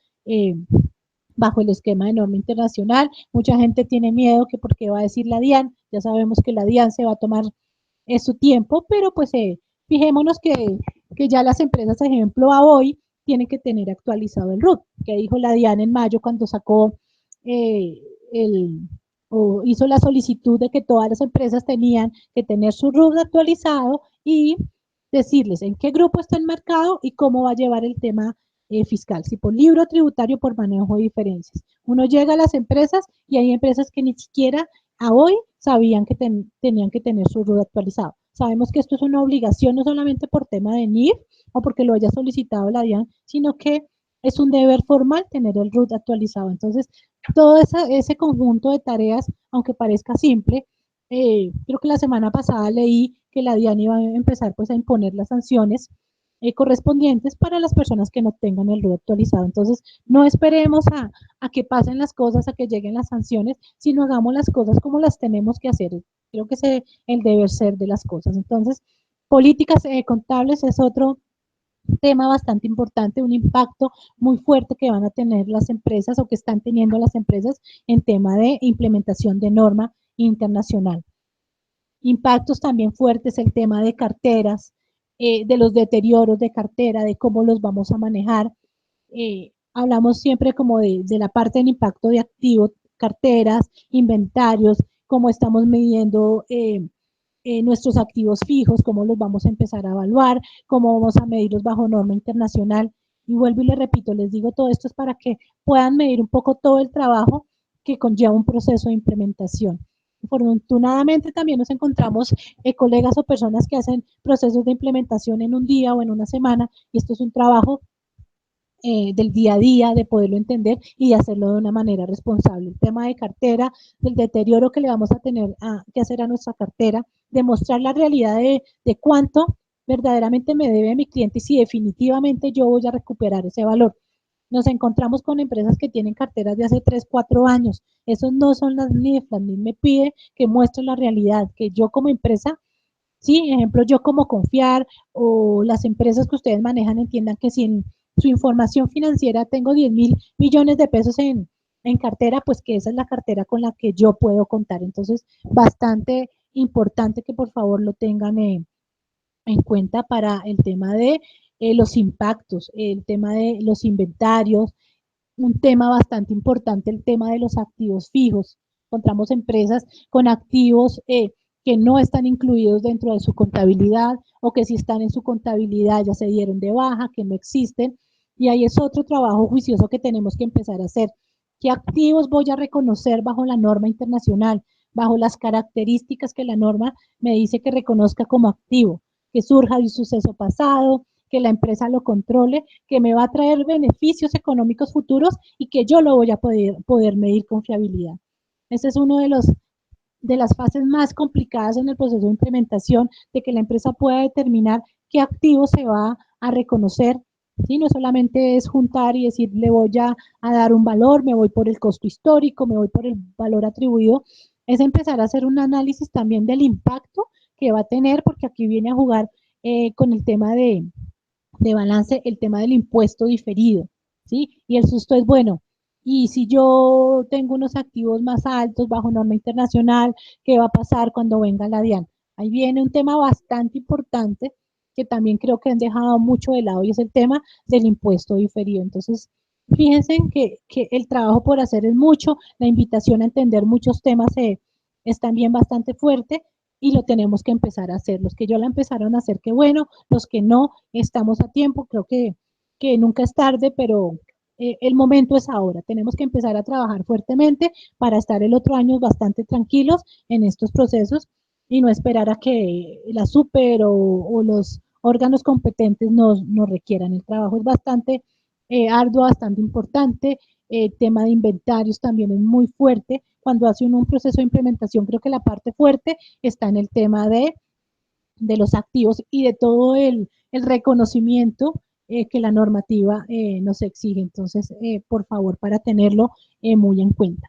bajo el esquema de norma internacional. Mucha gente tiene miedo que porque va a decir la DIAN, ya sabemos que la DIAN se va a tomar su tiempo, pero pues fijémonos que ya las empresas, ejemplo, a hoy, tienen que tener actualizado el RUT, que dijo la DIAN en mayo cuando sacó eh, el, o hizo la solicitud de que todas las empresas tenían que tener su RUT actualizado y decirles en qué grupo está enmarcado y cómo va a llevar el tema fiscal, si por libro tributario, por manejo de diferencias. Uno llega a las empresas y hay empresas que ni siquiera a hoy sabían que tenían que tener su RUT actualizado. Sabemos que esto es una obligación no solamente por tema de NIF o porque lo haya solicitado la DIAN, sino que es un deber formal tener el RUT actualizado. Entonces, todo ese conjunto de tareas, aunque parezca simple, creo que la semana pasada leí que la DIAN iba a empezar pues a imponer las sanciones correspondientes para las personas que no tengan el RUT actualizado. Entonces, no esperemos a que pasen las cosas, a que lleguen las sanciones, sino hagamos las cosas como las tenemos que hacer. Creo que es el deber ser de las cosas. Entonces, políticas contables es otro tema bastante importante, un impacto muy fuerte que van a tener las empresas o que están teniendo las empresas en tema de implementación de norma internacional. Impactos también fuertes, el tema de carteras, de los deterioros de cartera, de cómo los vamos a manejar. Hablamos siempre como de la parte del impacto de activos, carteras, inventarios, cómo estamos midiendo nuestros activos fijos, cómo los vamos a empezar a evaluar, cómo vamos a medirlos bajo norma internacional. Y vuelvo y les repito, les digo todo esto es para que puedan medir un poco todo el trabajo que conlleva un proceso de implementación. Afortunadamente también nos encontramos colegas o personas que hacen procesos de implementación en un día o en una semana y esto es un trabajo del día a día, de poderlo entender y de hacerlo de una manera responsable. El tema de cartera, del deterioro que le vamos a tener que hacer a nuestra cartera, demostrar la realidad de cuánto verdaderamente me debe mi cliente y si definitivamente yo voy a recuperar ese valor. Nos encontramos con empresas que tienen carteras de hace 3, 4 años. Esos no son las NIF. Las NIF me pide que muestre la realidad, que yo como empresa, sí, ejemplo, yo como Confiar o las empresas que ustedes manejan entiendan que si en su información financiera tengo 10.000 millones de pesos en cartera, pues que esa es la cartera con la que yo puedo contar. Entonces, bastante importante que por favor lo tengan en cuenta para el tema de los impactos, el tema de los inventarios, un tema bastante importante, el tema de los activos fijos. Encontramos empresas con activos que no están incluidos dentro de su contabilidad o que si están en su contabilidad ya se dieron de baja, que no existen. Y ahí es otro trabajo juicioso que tenemos que empezar a hacer. ¿Qué activos voy a reconocer bajo la norma internacional, bajo las características que la norma me dice que reconozca como activo? Que surja de un suceso pasado, que la empresa lo controle, que me va a traer beneficios económicos futuros y que yo lo voy a poder medir con fiabilidad. Este es uno de las fases más complicadas en el proceso de implementación, de que la empresa pueda determinar qué activo se va a reconocer. ¿Sí? No solamente es juntar y decir, le voy a dar un valor, me voy por el costo histórico, me voy por el valor atribuido, es empezar a hacer un análisis también del impacto que va a tener, porque aquí viene a jugar con el tema de balance el tema del impuesto diferido, ¿sí? Y el susto es bueno. Y si yo tengo unos activos más altos bajo norma internacional, ¿qué va a pasar cuando venga la DIAN? Ahí viene un tema bastante importante que también creo que han dejado mucho de lado y es el tema del impuesto diferido. Entonces, fíjense que el trabajo por hacer es mucho, la invitación a entender muchos temas es también bastante fuerte y lo tenemos que empezar a hacer. Los que ya la empezaron a hacer, qué bueno, los que no, estamos a tiempo, creo que nunca es tarde, pero el momento es ahora. Tenemos que empezar a trabajar fuertemente para estar el otro año bastante tranquilos en estos procesos y no esperar a que la super o los órganos competentes nos requieran. El trabajo es bastante arduo, bastante importante. El tema de inventarios también es muy fuerte. Cuando hace uno un proceso de implementación, creo que la parte fuerte está en el tema de los activos y de todo el reconocimiento que la normativa nos exige. Entonces, por favor, para tenerlo muy en cuenta.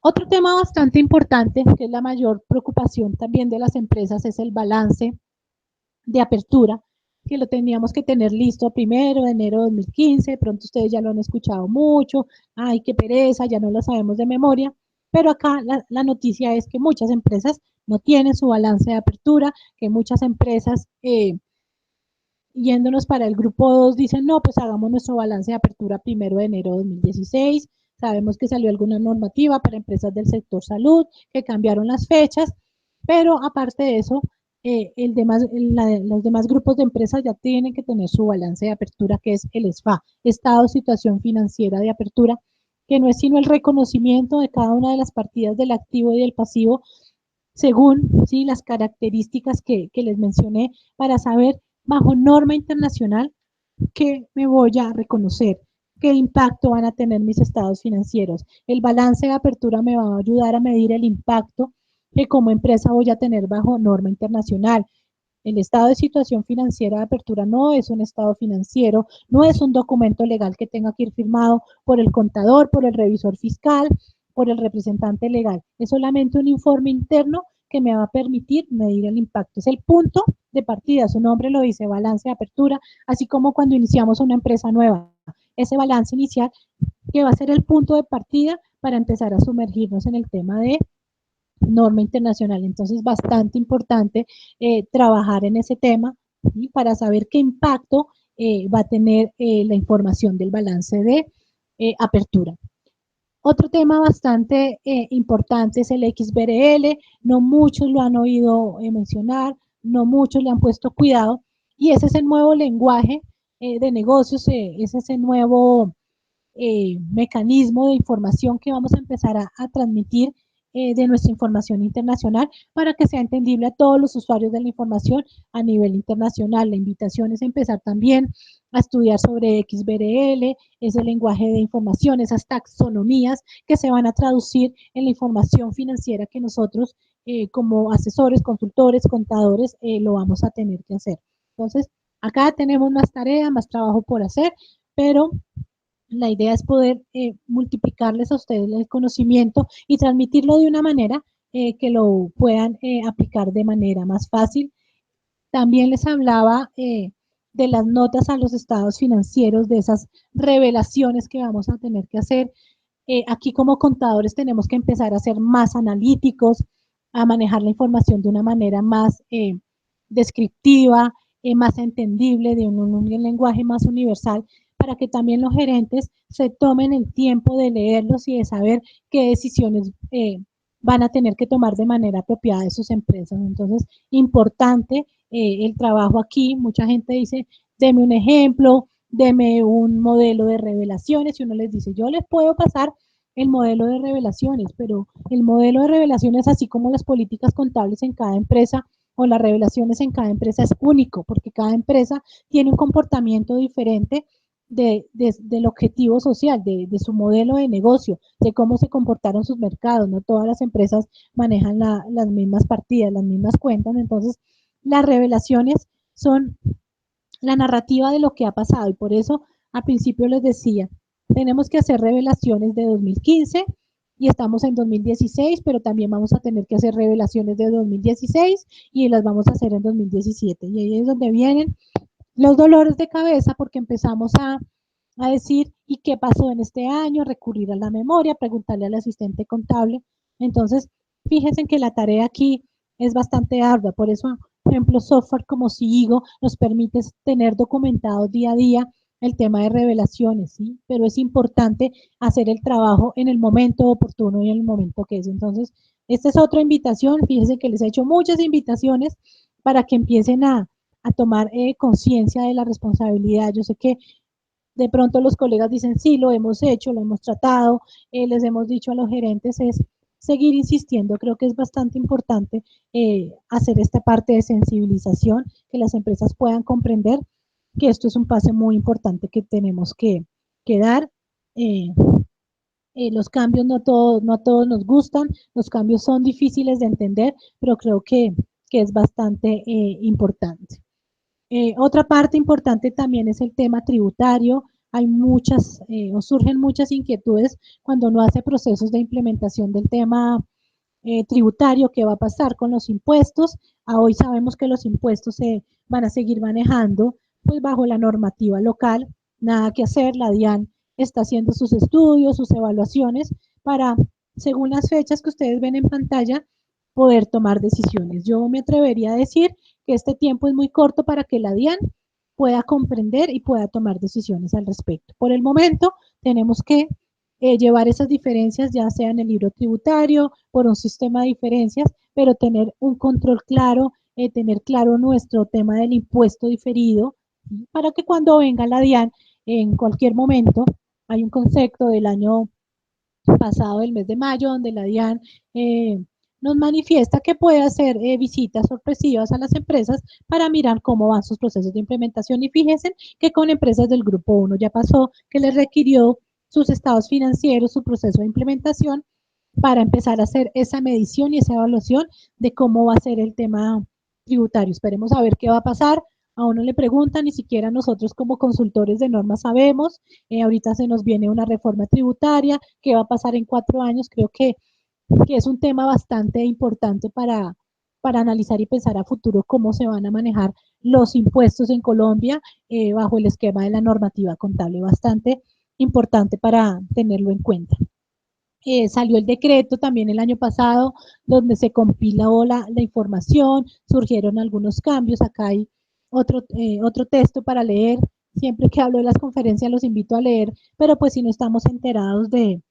Otro tema bastante importante, que es la mayor preocupación también de las empresas, es el balance de apertura, que lo teníamos que tener listo primero de enero de 2015, de pronto ustedes ya lo han escuchado mucho, ay, qué pereza, ya no lo sabemos de memoria, pero acá la noticia es que muchas empresas no tienen su balance de apertura, que muchas empresas, yéndonos para el grupo 2, dicen, no, pues hagamos nuestro balance de apertura primero de enero de 2016, sabemos que salió alguna normativa para empresas del sector salud, que cambiaron las fechas, pero aparte de eso, los demás grupos de empresas ya tienen que tener su balance de apertura, que es el SFA, Estado Situación Financiera de Apertura, que no es sino el reconocimiento de cada una de las partidas del activo y del pasivo según ¿sí? las características que les mencioné para saber bajo norma internacional qué me voy a reconocer, qué impacto van a tener mis estados financieros. El balance de apertura me va a ayudar a medir el impacto que como empresa voy a tener bajo norma internacional. El estado de situación financiera de apertura no es un estado financiero, no es un documento legal que tenga que ir firmado por el contador, por el revisor fiscal, por el representante legal. Es solamente un informe interno que me va a permitir medir el impacto. Es el punto de partida, su nombre lo dice, balance de apertura, así como cuando iniciamos una empresa nueva. Ese balance inicial que va a ser el punto de partida para empezar a sumergirnos en el tema de norma internacional. Entonces, bastante importante trabajar en ese tema ¿sí? para saber qué impacto va a tener la información del balance de apertura. Otro tema bastante importante es el XBRL, no muchos lo han oído mencionar, no muchos le han puesto cuidado, y ese es el nuevo lenguaje de negocios, es ese nuevo mecanismo de información que vamos a empezar a transmitir de nuestra información internacional para que sea entendible a todos los usuarios de la información a nivel internacional. La invitación es empezar también a estudiar sobre XBRL, ese lenguaje de información, esas taxonomías que se van a traducir en la información financiera que nosotros como asesores, consultores, contadores lo vamos a tener que hacer. Entonces, acá tenemos más tarea, más trabajo por hacer, pero la idea es poder multiplicarles a ustedes el conocimiento y transmitirlo de una manera que lo puedan aplicar de manera más fácil. También les hablaba de las notas a los estados financieros, de esas revelaciones que vamos a tener que hacer. Aquí como contadores tenemos que empezar a ser más analíticos, a manejar la información de una manera más descriptiva, más entendible, de un lenguaje más universal, para que también los gerentes se tomen el tiempo de leerlos y de saber qué decisiones van a tener que tomar de manera apropiada de sus empresas. Entonces, importante el trabajo aquí. Mucha gente dice, deme un ejemplo, deme un modelo de revelaciones, y uno les dice, yo les puedo pasar el modelo de revelaciones, pero el modelo de revelaciones, así como las políticas contables en cada empresa o las revelaciones en cada empresa, es único, porque cada empresa tiene un comportamiento diferente del objetivo social, de su modelo de negocio, de cómo se comportaron sus mercados. No todas las empresas manejan las mismas partidas, las mismas cuentas. Entonces, las revelaciones son la narrativa de lo que ha pasado, y por eso al principio les decía, tenemos que hacer revelaciones de 2015 y estamos en 2016, pero también vamos a tener que hacer revelaciones de 2016 y las vamos a hacer en 2017. Y ahí es donde vienen los dolores de cabeza, porque empezamos a decir, ¿y qué pasó en este año? Recurrir a la memoria, preguntarle al asistente contable. Entonces, fíjense en que la tarea aquí es bastante ardua. Por eso, por ejemplo, software como Sigo nos permite tener documentado día a día el tema de revelaciones, ¿sí? Pero es importante hacer el trabajo en el momento oportuno y en el momento que es. Entonces, esta es otra invitación. Fíjense que les he hecho muchas invitaciones para que empiecen a tomar conciencia de la responsabilidad. Yo sé que de pronto los colegas dicen, sí, lo hemos hecho, lo hemos tratado, les hemos dicho a los gerentes, es seguir insistiendo. Creo que es bastante importante hacer esta parte de sensibilización, que las empresas puedan comprender que esto es un pase muy importante que tenemos que dar. Eh, los cambios no a todos nos gustan, los cambios son difíciles de entender, pero creo que es bastante importante. Otra parte importante también es el tema tributario. Hay muchas o surgen muchas inquietudes cuando uno hace procesos de implementación del tema tributario. ¿Qué va a pasar con los impuestos? Hoy sabemos que los impuestos se van a seguir manejando pues bajo la normativa local. Nada que hacer, la DIAN está haciendo sus estudios, sus evaluaciones para, según las fechas que ustedes ven en pantalla, poder tomar decisiones. Yo me atrevería a decir que este tiempo es muy corto para que la DIAN pueda comprender y pueda tomar decisiones al respecto. Por el momento, tenemos que llevar esas diferencias, ya sea en el libro tributario, por un sistema de diferencias, pero tener un control claro, tener claro nuestro tema del impuesto diferido, ¿sí? Para que cuando venga la DIAN, en cualquier momento, hay un concepto del año pasado, del mes de mayo, donde la DIAN nos manifiesta que puede hacer visitas sorpresivas a las empresas para mirar cómo van sus procesos de implementación. Y fíjense que con empresas del grupo 1 ya pasó que les requirió sus estados financieros, su proceso de implementación, para empezar a hacer esa medición y esa evaluación de cómo va a ser el tema tributario. Esperemos a ver qué va a pasar. A uno le preguntan, ni siquiera nosotros como consultores de normas sabemos. Ahorita se nos viene una reforma tributaria, qué va a pasar en 4 años. Creo que es un tema bastante importante para analizar y pensar a futuro cómo se van a manejar los impuestos en Colombia bajo el esquema de la normativa contable. Bastante importante para tenerlo en cuenta. Salió el decreto también el año pasado, donde se compiló la información, surgieron algunos cambios. Acá hay otro texto para leer. Siempre que hablo de las conferencias los invito a leer, pero pues si no estamos enterados de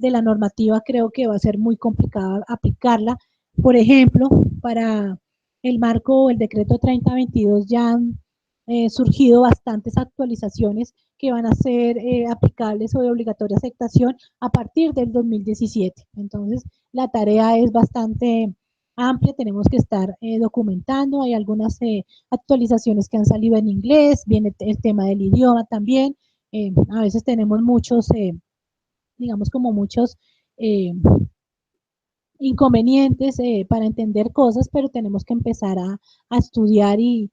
la normativa, creo que va a ser muy complicado aplicarla. Por ejemplo, para el marco, el decreto 3022, ya han surgido bastantes actualizaciones que van a ser aplicables o de obligatoria aceptación a partir del 2017. Entonces, la tarea es bastante amplia, tenemos que estar documentando. Hay algunas actualizaciones que han salido en inglés, viene el tema del idioma también. A veces tenemos muchos, digamos como muchos inconvenientes para entender cosas, pero tenemos que empezar a estudiar y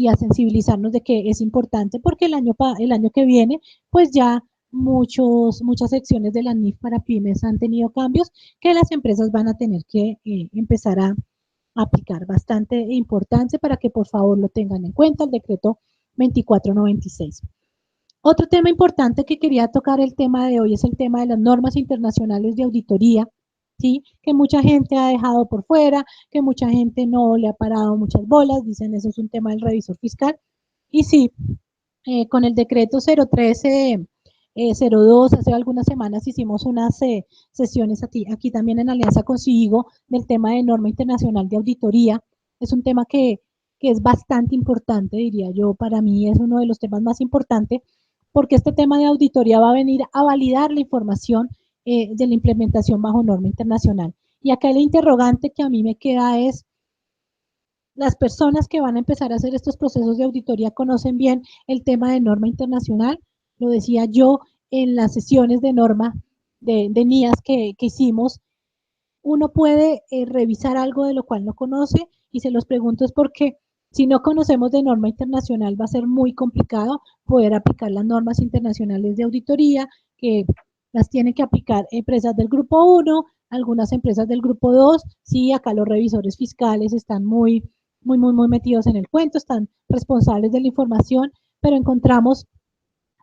a sensibilizarnos de que es importante, porque el año que viene, pues ya muchas secciones de la NIF para pymes han tenido cambios que las empresas van a tener que empezar a aplicar. Bastante importante para que por favor lo tengan en cuenta, el decreto 2496. Otro tema importante que quería tocar el tema de hoy es el tema de las normas internacionales de auditoría, ¿sí? Que mucha gente ha dejado por fuera, que mucha gente no le ha parado muchas bolas, dicen eso es un tema del revisor fiscal. Y sí, con el decreto 013, 02, hace algunas semanas hicimos unas sesiones aquí también en alianza con CIGO del tema de norma internacional de auditoría. Es un tema que es bastante importante, diría yo, para mí es uno de los temas más importantes porque este tema de auditoría va a venir a validar la información de la implementación bajo norma internacional. Y acá el interrogante que a mí me queda es, las personas que van a empezar a hacer estos procesos de auditoría conocen bien el tema de norma internacional. Lo decía yo en las sesiones de norma de NIAS que hicimos. Uno puede revisar algo de lo cual no conoce y se los pregunto es porque si no conocemos de norma internacional va a ser muy complicado poder aplicar las normas internacionales de auditoría que las tienen que aplicar empresas del grupo 1, algunas empresas del grupo 2, sí, acá los revisores fiscales están muy metidos en el cuento, están responsables de la información, pero encontramos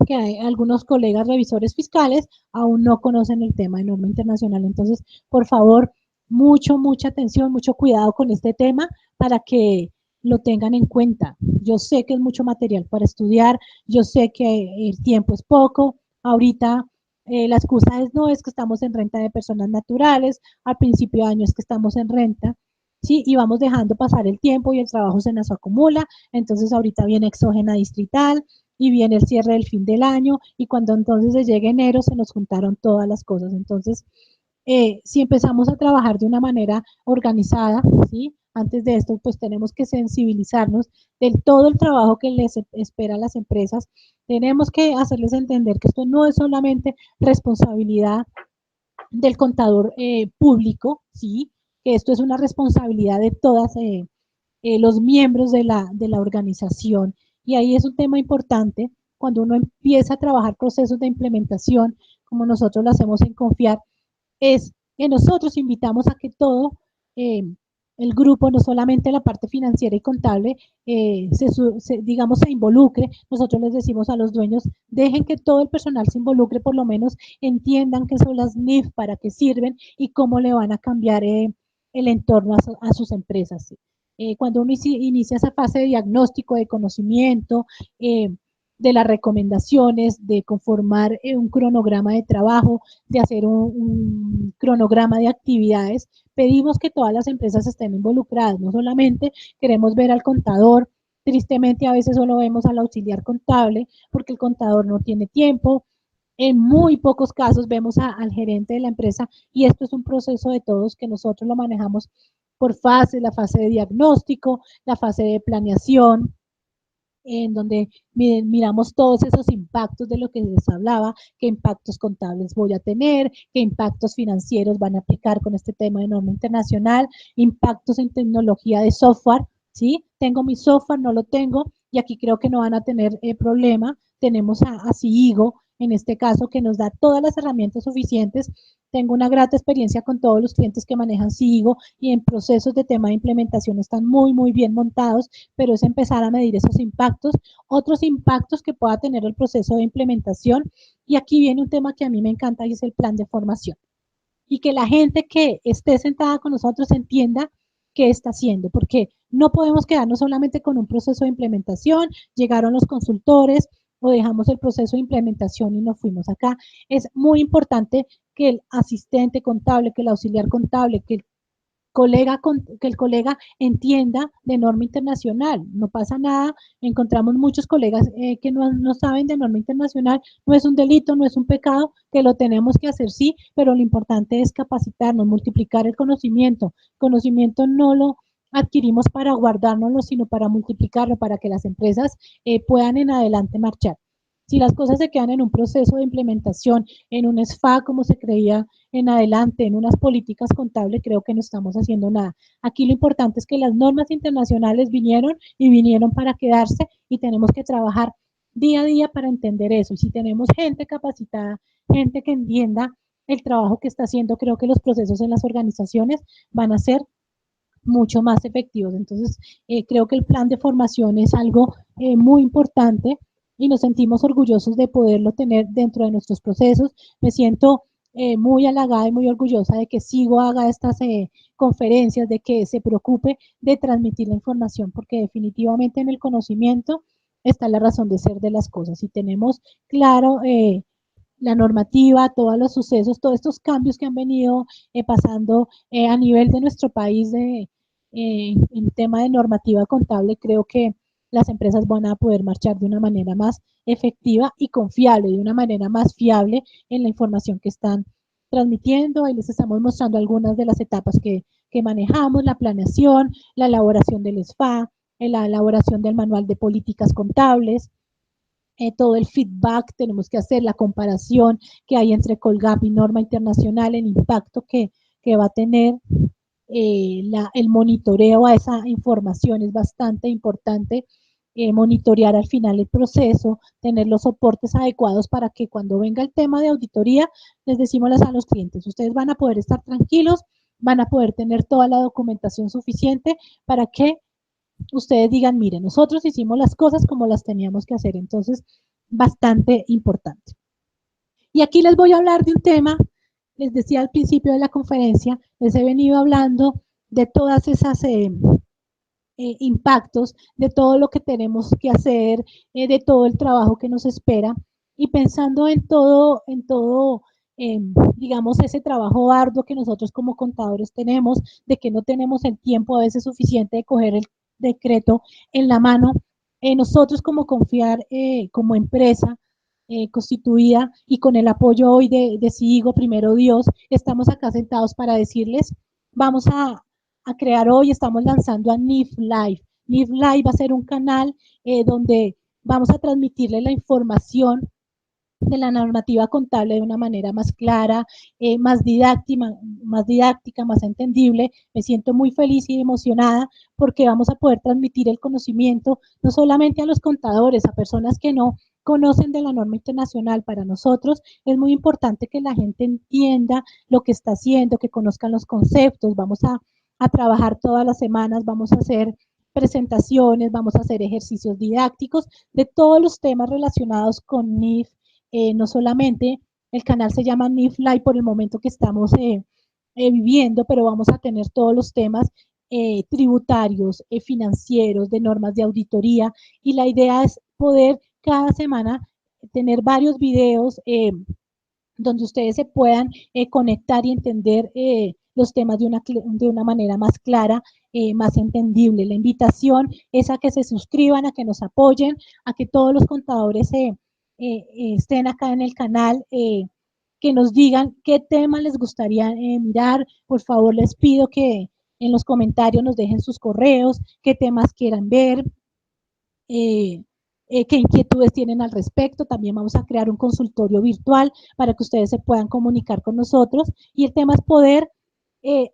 que hay algunos colegas revisores fiscales aún no conocen el tema de norma internacional. Entonces, por favor, mucha atención, mucho cuidado con este tema para que lo tengan en cuenta. Yo sé que es mucho material para estudiar, yo sé que el tiempo es poco. Ahorita la excusa es no, es que estamos en renta de personas naturales, al principio de año es que estamos en renta, ¿sí? Y vamos dejando pasar el tiempo y el trabajo se nos acumula, entonces ahorita viene exógena distrital, y viene el cierre del fin del año y cuando entonces se llegue enero se nos juntaron todas las cosas. Entonces, si empezamos a trabajar de una manera organizada, ¿sí? Antes de esto, pues tenemos que sensibilizarnos de todo el trabajo que les espera a las empresas. Tenemos que hacerles entender que esto no es solamente responsabilidad del contador público, ¿sí? Que esto es una responsabilidad de todas los miembros de la organización. Y ahí es un tema importante cuando uno empieza a trabajar procesos de implementación, como nosotros lo hacemos en Confiar, es que nosotros invitamos a que todo el grupo, no solamente la parte financiera y contable, digamos, se involucre. Nosotros les decimos a los dueños, dejen que todo el personal se involucre, por lo menos entiendan qué son las NIF, para qué sirven y cómo le van a cambiar el entorno a sus empresas. Cuando uno inicia esa fase de diagnóstico, de conocimiento, de las recomendaciones, de conformar un cronograma de trabajo, de hacer un cronograma de actividades, pedimos que todas las empresas estén involucradas, no solamente queremos ver al contador, tristemente a veces solo vemos al auxiliar contable porque el contador no tiene tiempo, en muy pocos casos vemos al gerente de la empresa y esto es un proceso de todos que nosotros lo manejamos por fases, la fase de diagnóstico, la fase de planeación, en donde miramos todos esos impactos de lo que les hablaba, qué impactos contables voy a tener, qué impactos financieros van a aplicar con este tema de norma internacional, impactos en tecnología de software, ¿sí? Tengo mi software, no lo tengo, y aquí creo que no van a tener problema. Tenemos a CIGO, en este caso, que nos da todas las herramientas suficientes. Tengo una grata experiencia con todos los clientes que manejan CIGO y en procesos de tema de implementación están muy bien montados, pero es empezar a medir esos impactos, otros impactos que pueda tener el proceso de implementación. Y aquí viene un tema que a mí me encanta y es el plan de formación. Y que la gente que esté sentada con nosotros entienda qué está haciendo, porque no podemos quedarnos solamente con un proceso de implementación, llegaron los consultores o dejamos el proceso de implementación y nos fuimos acá. Es muy importante que el asistente contable, que el auxiliar contable, que que el colega entienda de norma internacional. No pasa nada, encontramos muchos colegas que no saben de norma internacional, no es un delito, no es un pecado, que lo tenemos que hacer sí, pero lo importante es capacitarnos, multiplicar el conocimiento. Conocimiento no lo adquirimos para guardárnoslo, sino para multiplicarlo, para que las empresas puedan en adelante marchar. Si las cosas se quedan en un proceso de implementación, en un SFA, como se creía en adelante, en unas políticas contables, creo que no estamos haciendo nada. Aquí lo importante es que las normas internacionales vinieron y vinieron para quedarse y tenemos que trabajar día a día para entender eso. Y si tenemos gente capacitada, gente que entienda el trabajo que está haciendo, creo que los procesos en las organizaciones van a ser mucho más efectivos. Entonces, creo que el plan de formación es algo muy importante y nos sentimos orgullosos de poderlo tener dentro de nuestros procesos. Me siento muy halagada y muy orgullosa de que Sigo haga estas conferencias, de que se preocupe de transmitir la información, porque definitivamente en el conocimiento está la razón de ser de las cosas. Si tenemos claro la normativa, todos los sucesos, todos estos cambios que han venido pasando a nivel de nuestro país en tema de normativa contable, creo que las empresas van a poder marchar de una manera más efectiva y confiable, de una manera más fiable en la información que están transmitiendo. Ahí les estamos mostrando algunas de las etapas que manejamos, la planeación, la elaboración del SFA, la elaboración del manual de políticas contables, todo el feedback, tenemos que hacer la comparación que hay entre Colgap y norma internacional, el impacto que va a tener el monitoreo a esa información es bastante importante. Monitorear al final el proceso, tener los soportes adecuados para que cuando venga el tema de auditoría, les decimos a los clientes, ustedes van a poder estar tranquilos, van a poder tener toda la documentación suficiente para que ustedes digan, miren, nosotros hicimos las cosas como las teníamos que hacer. Entonces, bastante importante. Y aquí les voy a hablar de un tema, les decía al principio de la conferencia, les he venido hablando de todas esas impactos, de todo lo que tenemos que hacer, de todo el trabajo que nos espera y pensando en todo, digamos, ese trabajo arduo que nosotros como contadores tenemos, de que no tenemos el tiempo a veces suficiente de coger el decreto en la mano, nosotros como confiar, como empresa, constituida y con el apoyo hoy de Sigo, Primero Dios, estamos acá sentados para decirles, vamos a crear hoy, estamos lanzando a NIF Live. NIF Live va a ser un canal donde vamos a transmitirle la información de la normativa contable de una manera más clara, más didáctica, más entendible. Me siento muy feliz y emocionada porque vamos a poder transmitir el conocimiento no solamente a los contadores, a personas que no conocen de la norma internacional. Para nosotros es muy importante que la gente entienda lo que está haciendo, que conozcan los conceptos. Vamos a trabajar todas las semanas, vamos a hacer presentaciones, vamos a hacer ejercicios didácticos de todos los temas relacionados con NIF, no solamente el canal se llama NIFLY por el momento que estamos viviendo, pero vamos a tener todos los temas tributarios, financieros, de normas de auditoría y la idea es poder cada semana tener varios videos donde ustedes se puedan conectar y entender los temas de una manera más clara, más entendible. La invitación es a que se suscriban, a que nos apoyen, a que todos los contadores estén acá en el canal, que nos digan qué tema les gustaría mirar. Por favor, les pido que en los comentarios nos dejen sus correos, qué temas quieran ver, qué inquietudes tienen al respecto. También vamos a crear un consultorio virtual para que ustedes se puedan comunicar con nosotros. Y el tema es poder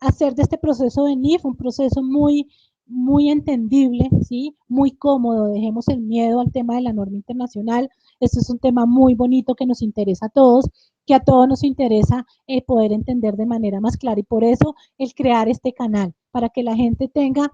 hacer de este proceso de NIF un proceso muy entendible, ¿sí? Muy cómodo. Dejemos el miedo al tema de la norma internacional. Esto es un tema muy bonito que nos interesa a todos, que a todos nos interesa poder entender de manera más clara. Y por eso el crear este canal, para que la gente tenga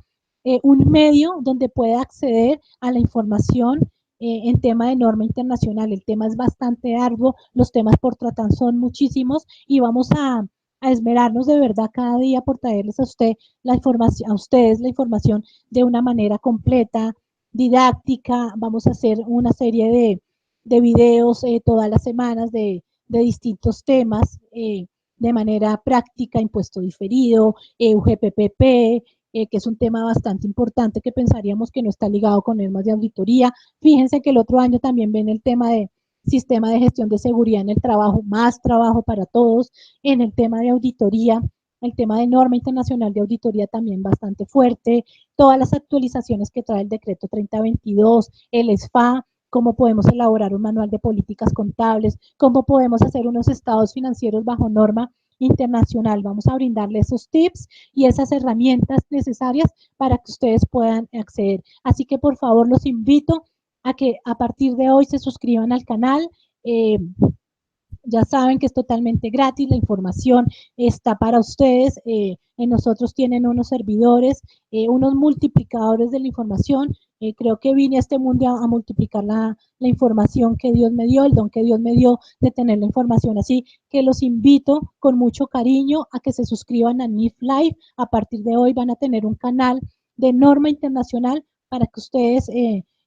un medio donde pueda acceder a la información en tema de norma internacional. El tema es bastante arduo, los temas por tratar son muchísimos y vamos a esmerarnos de verdad cada día por traerles a usted la información, a ustedes la información de una manera completa, didáctica. Vamos a hacer una serie de videos todas las semanas de distintos temas de manera práctica, impuesto diferido, UGPPP, que es un tema bastante importante que pensaríamos que no está ligado con normas de auditoría. Fíjense que el otro año también ven el tema de sistema de gestión de seguridad en el trabajo, más trabajo para todos. En el tema de auditoría, el tema de norma internacional de auditoría también bastante fuerte, todas las actualizaciones que trae el decreto 3022, el SFA, cómo podemos elaborar un manual de políticas contables, cómo podemos hacer unos estados financieros bajo norma internacional. Vamos a brindarle esos tips y esas herramientas necesarias para que ustedes puedan acceder. Así que por favor los invito a que a partir de hoy se suscriban al canal. Ya saben que es totalmente gratis, la información está para ustedes. En nosotros tienen unos servidores, unos multiplicadores de la información Creo que vine a este mundo a multiplicar la información que Dios me dio, el don que Dios me dio de tener la información. Así que los invito con mucho cariño a que se suscriban a NIF Live. A partir de hoy van a tener un canal de norma internacional para que ustedes,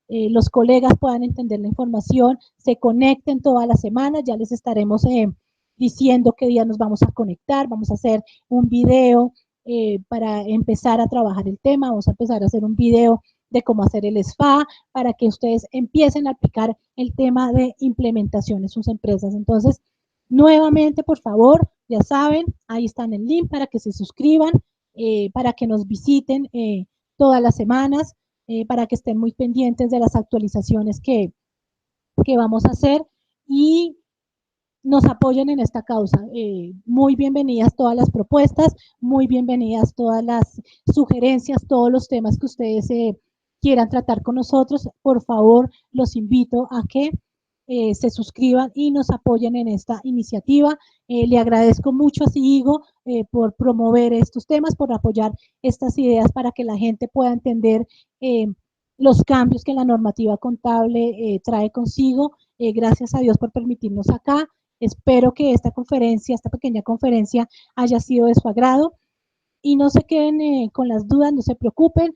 los colegas, puedan entender la información, se conecten todas las semanas. Ya les estaremos diciendo qué día nos vamos a conectar. Vamos a hacer un video para empezar a trabajar el tema. Vamos a empezar a hacer un video de cómo hacer el SFA, para que ustedes empiecen a aplicar el tema de implementación en sus empresas. Entonces, nuevamente, por favor, ya saben, ahí están el link para que se suscriban, para que nos visiten todas las semanas, para que estén muy pendientes de las actualizaciones que vamos a hacer y nos apoyen en esta causa. Muy bienvenidas todas las propuestas, muy bienvenidas todas las sugerencias, todos los temas que ustedes quieran tratar con nosotros. Por favor, los invito a que se suscriban y nos apoyen en esta iniciativa. Le agradezco mucho a Sigo por promover estos temas, por apoyar estas ideas para que la gente pueda entender los cambios que la normativa contable trae consigo. Gracias a Dios por permitirnos acá. Espero que esta conferencia, esta pequeña conferencia, haya sido de su agrado y no se queden con las dudas, no se preocupen.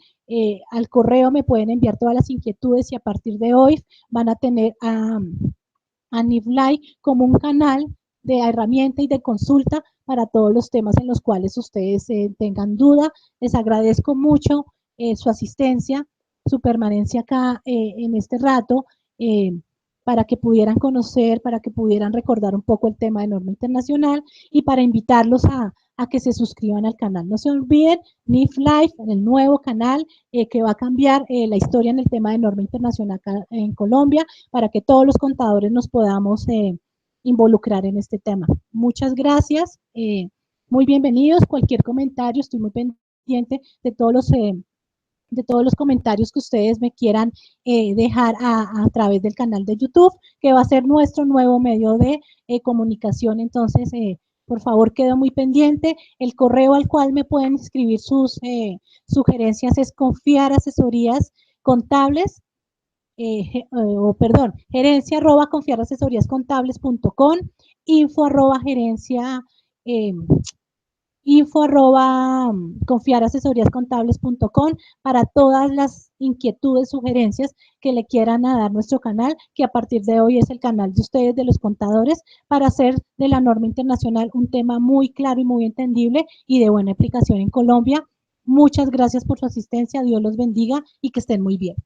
Al correo me pueden enviar todas las inquietudes y a partir de hoy van a tener a NIFLY como un canal de herramienta y de consulta para todos los temas en los cuales ustedes tengan duda. Les agradezco mucho su asistencia, su permanencia acá en este rato. Para que pudieran conocer, para que pudieran recordar un poco el tema de norma internacional y para invitarlos a que se suscriban al canal. No se olviden, NIF Live, el nuevo canal que va a cambiar la historia en el tema de norma internacional acá en Colombia, para que todos los contadores nos podamos involucrar en este tema. Muchas gracias, muy bienvenidos. Cualquier comentario, estoy muy pendiente de todos los comentarios que ustedes me quieran dejar a través del canal de YouTube, que va a ser nuestro nuevo medio de comunicación. Entonces, por favor, quedo muy pendiente. El correo al cual me pueden escribir sus sugerencias es confiarasesoríascontables, gerencia@confiarasesoríascontables.com, info@gerencia, confiarasesoríascontables.com para todas las inquietudes, sugerencias que le quieran a dar nuestro canal, que a partir de hoy es el canal de ustedes, de los contadores, para hacer de la norma internacional un tema muy claro y muy entendible y de buena aplicación en Colombia. Muchas gracias por su asistencia, Dios los bendiga y que estén muy bien.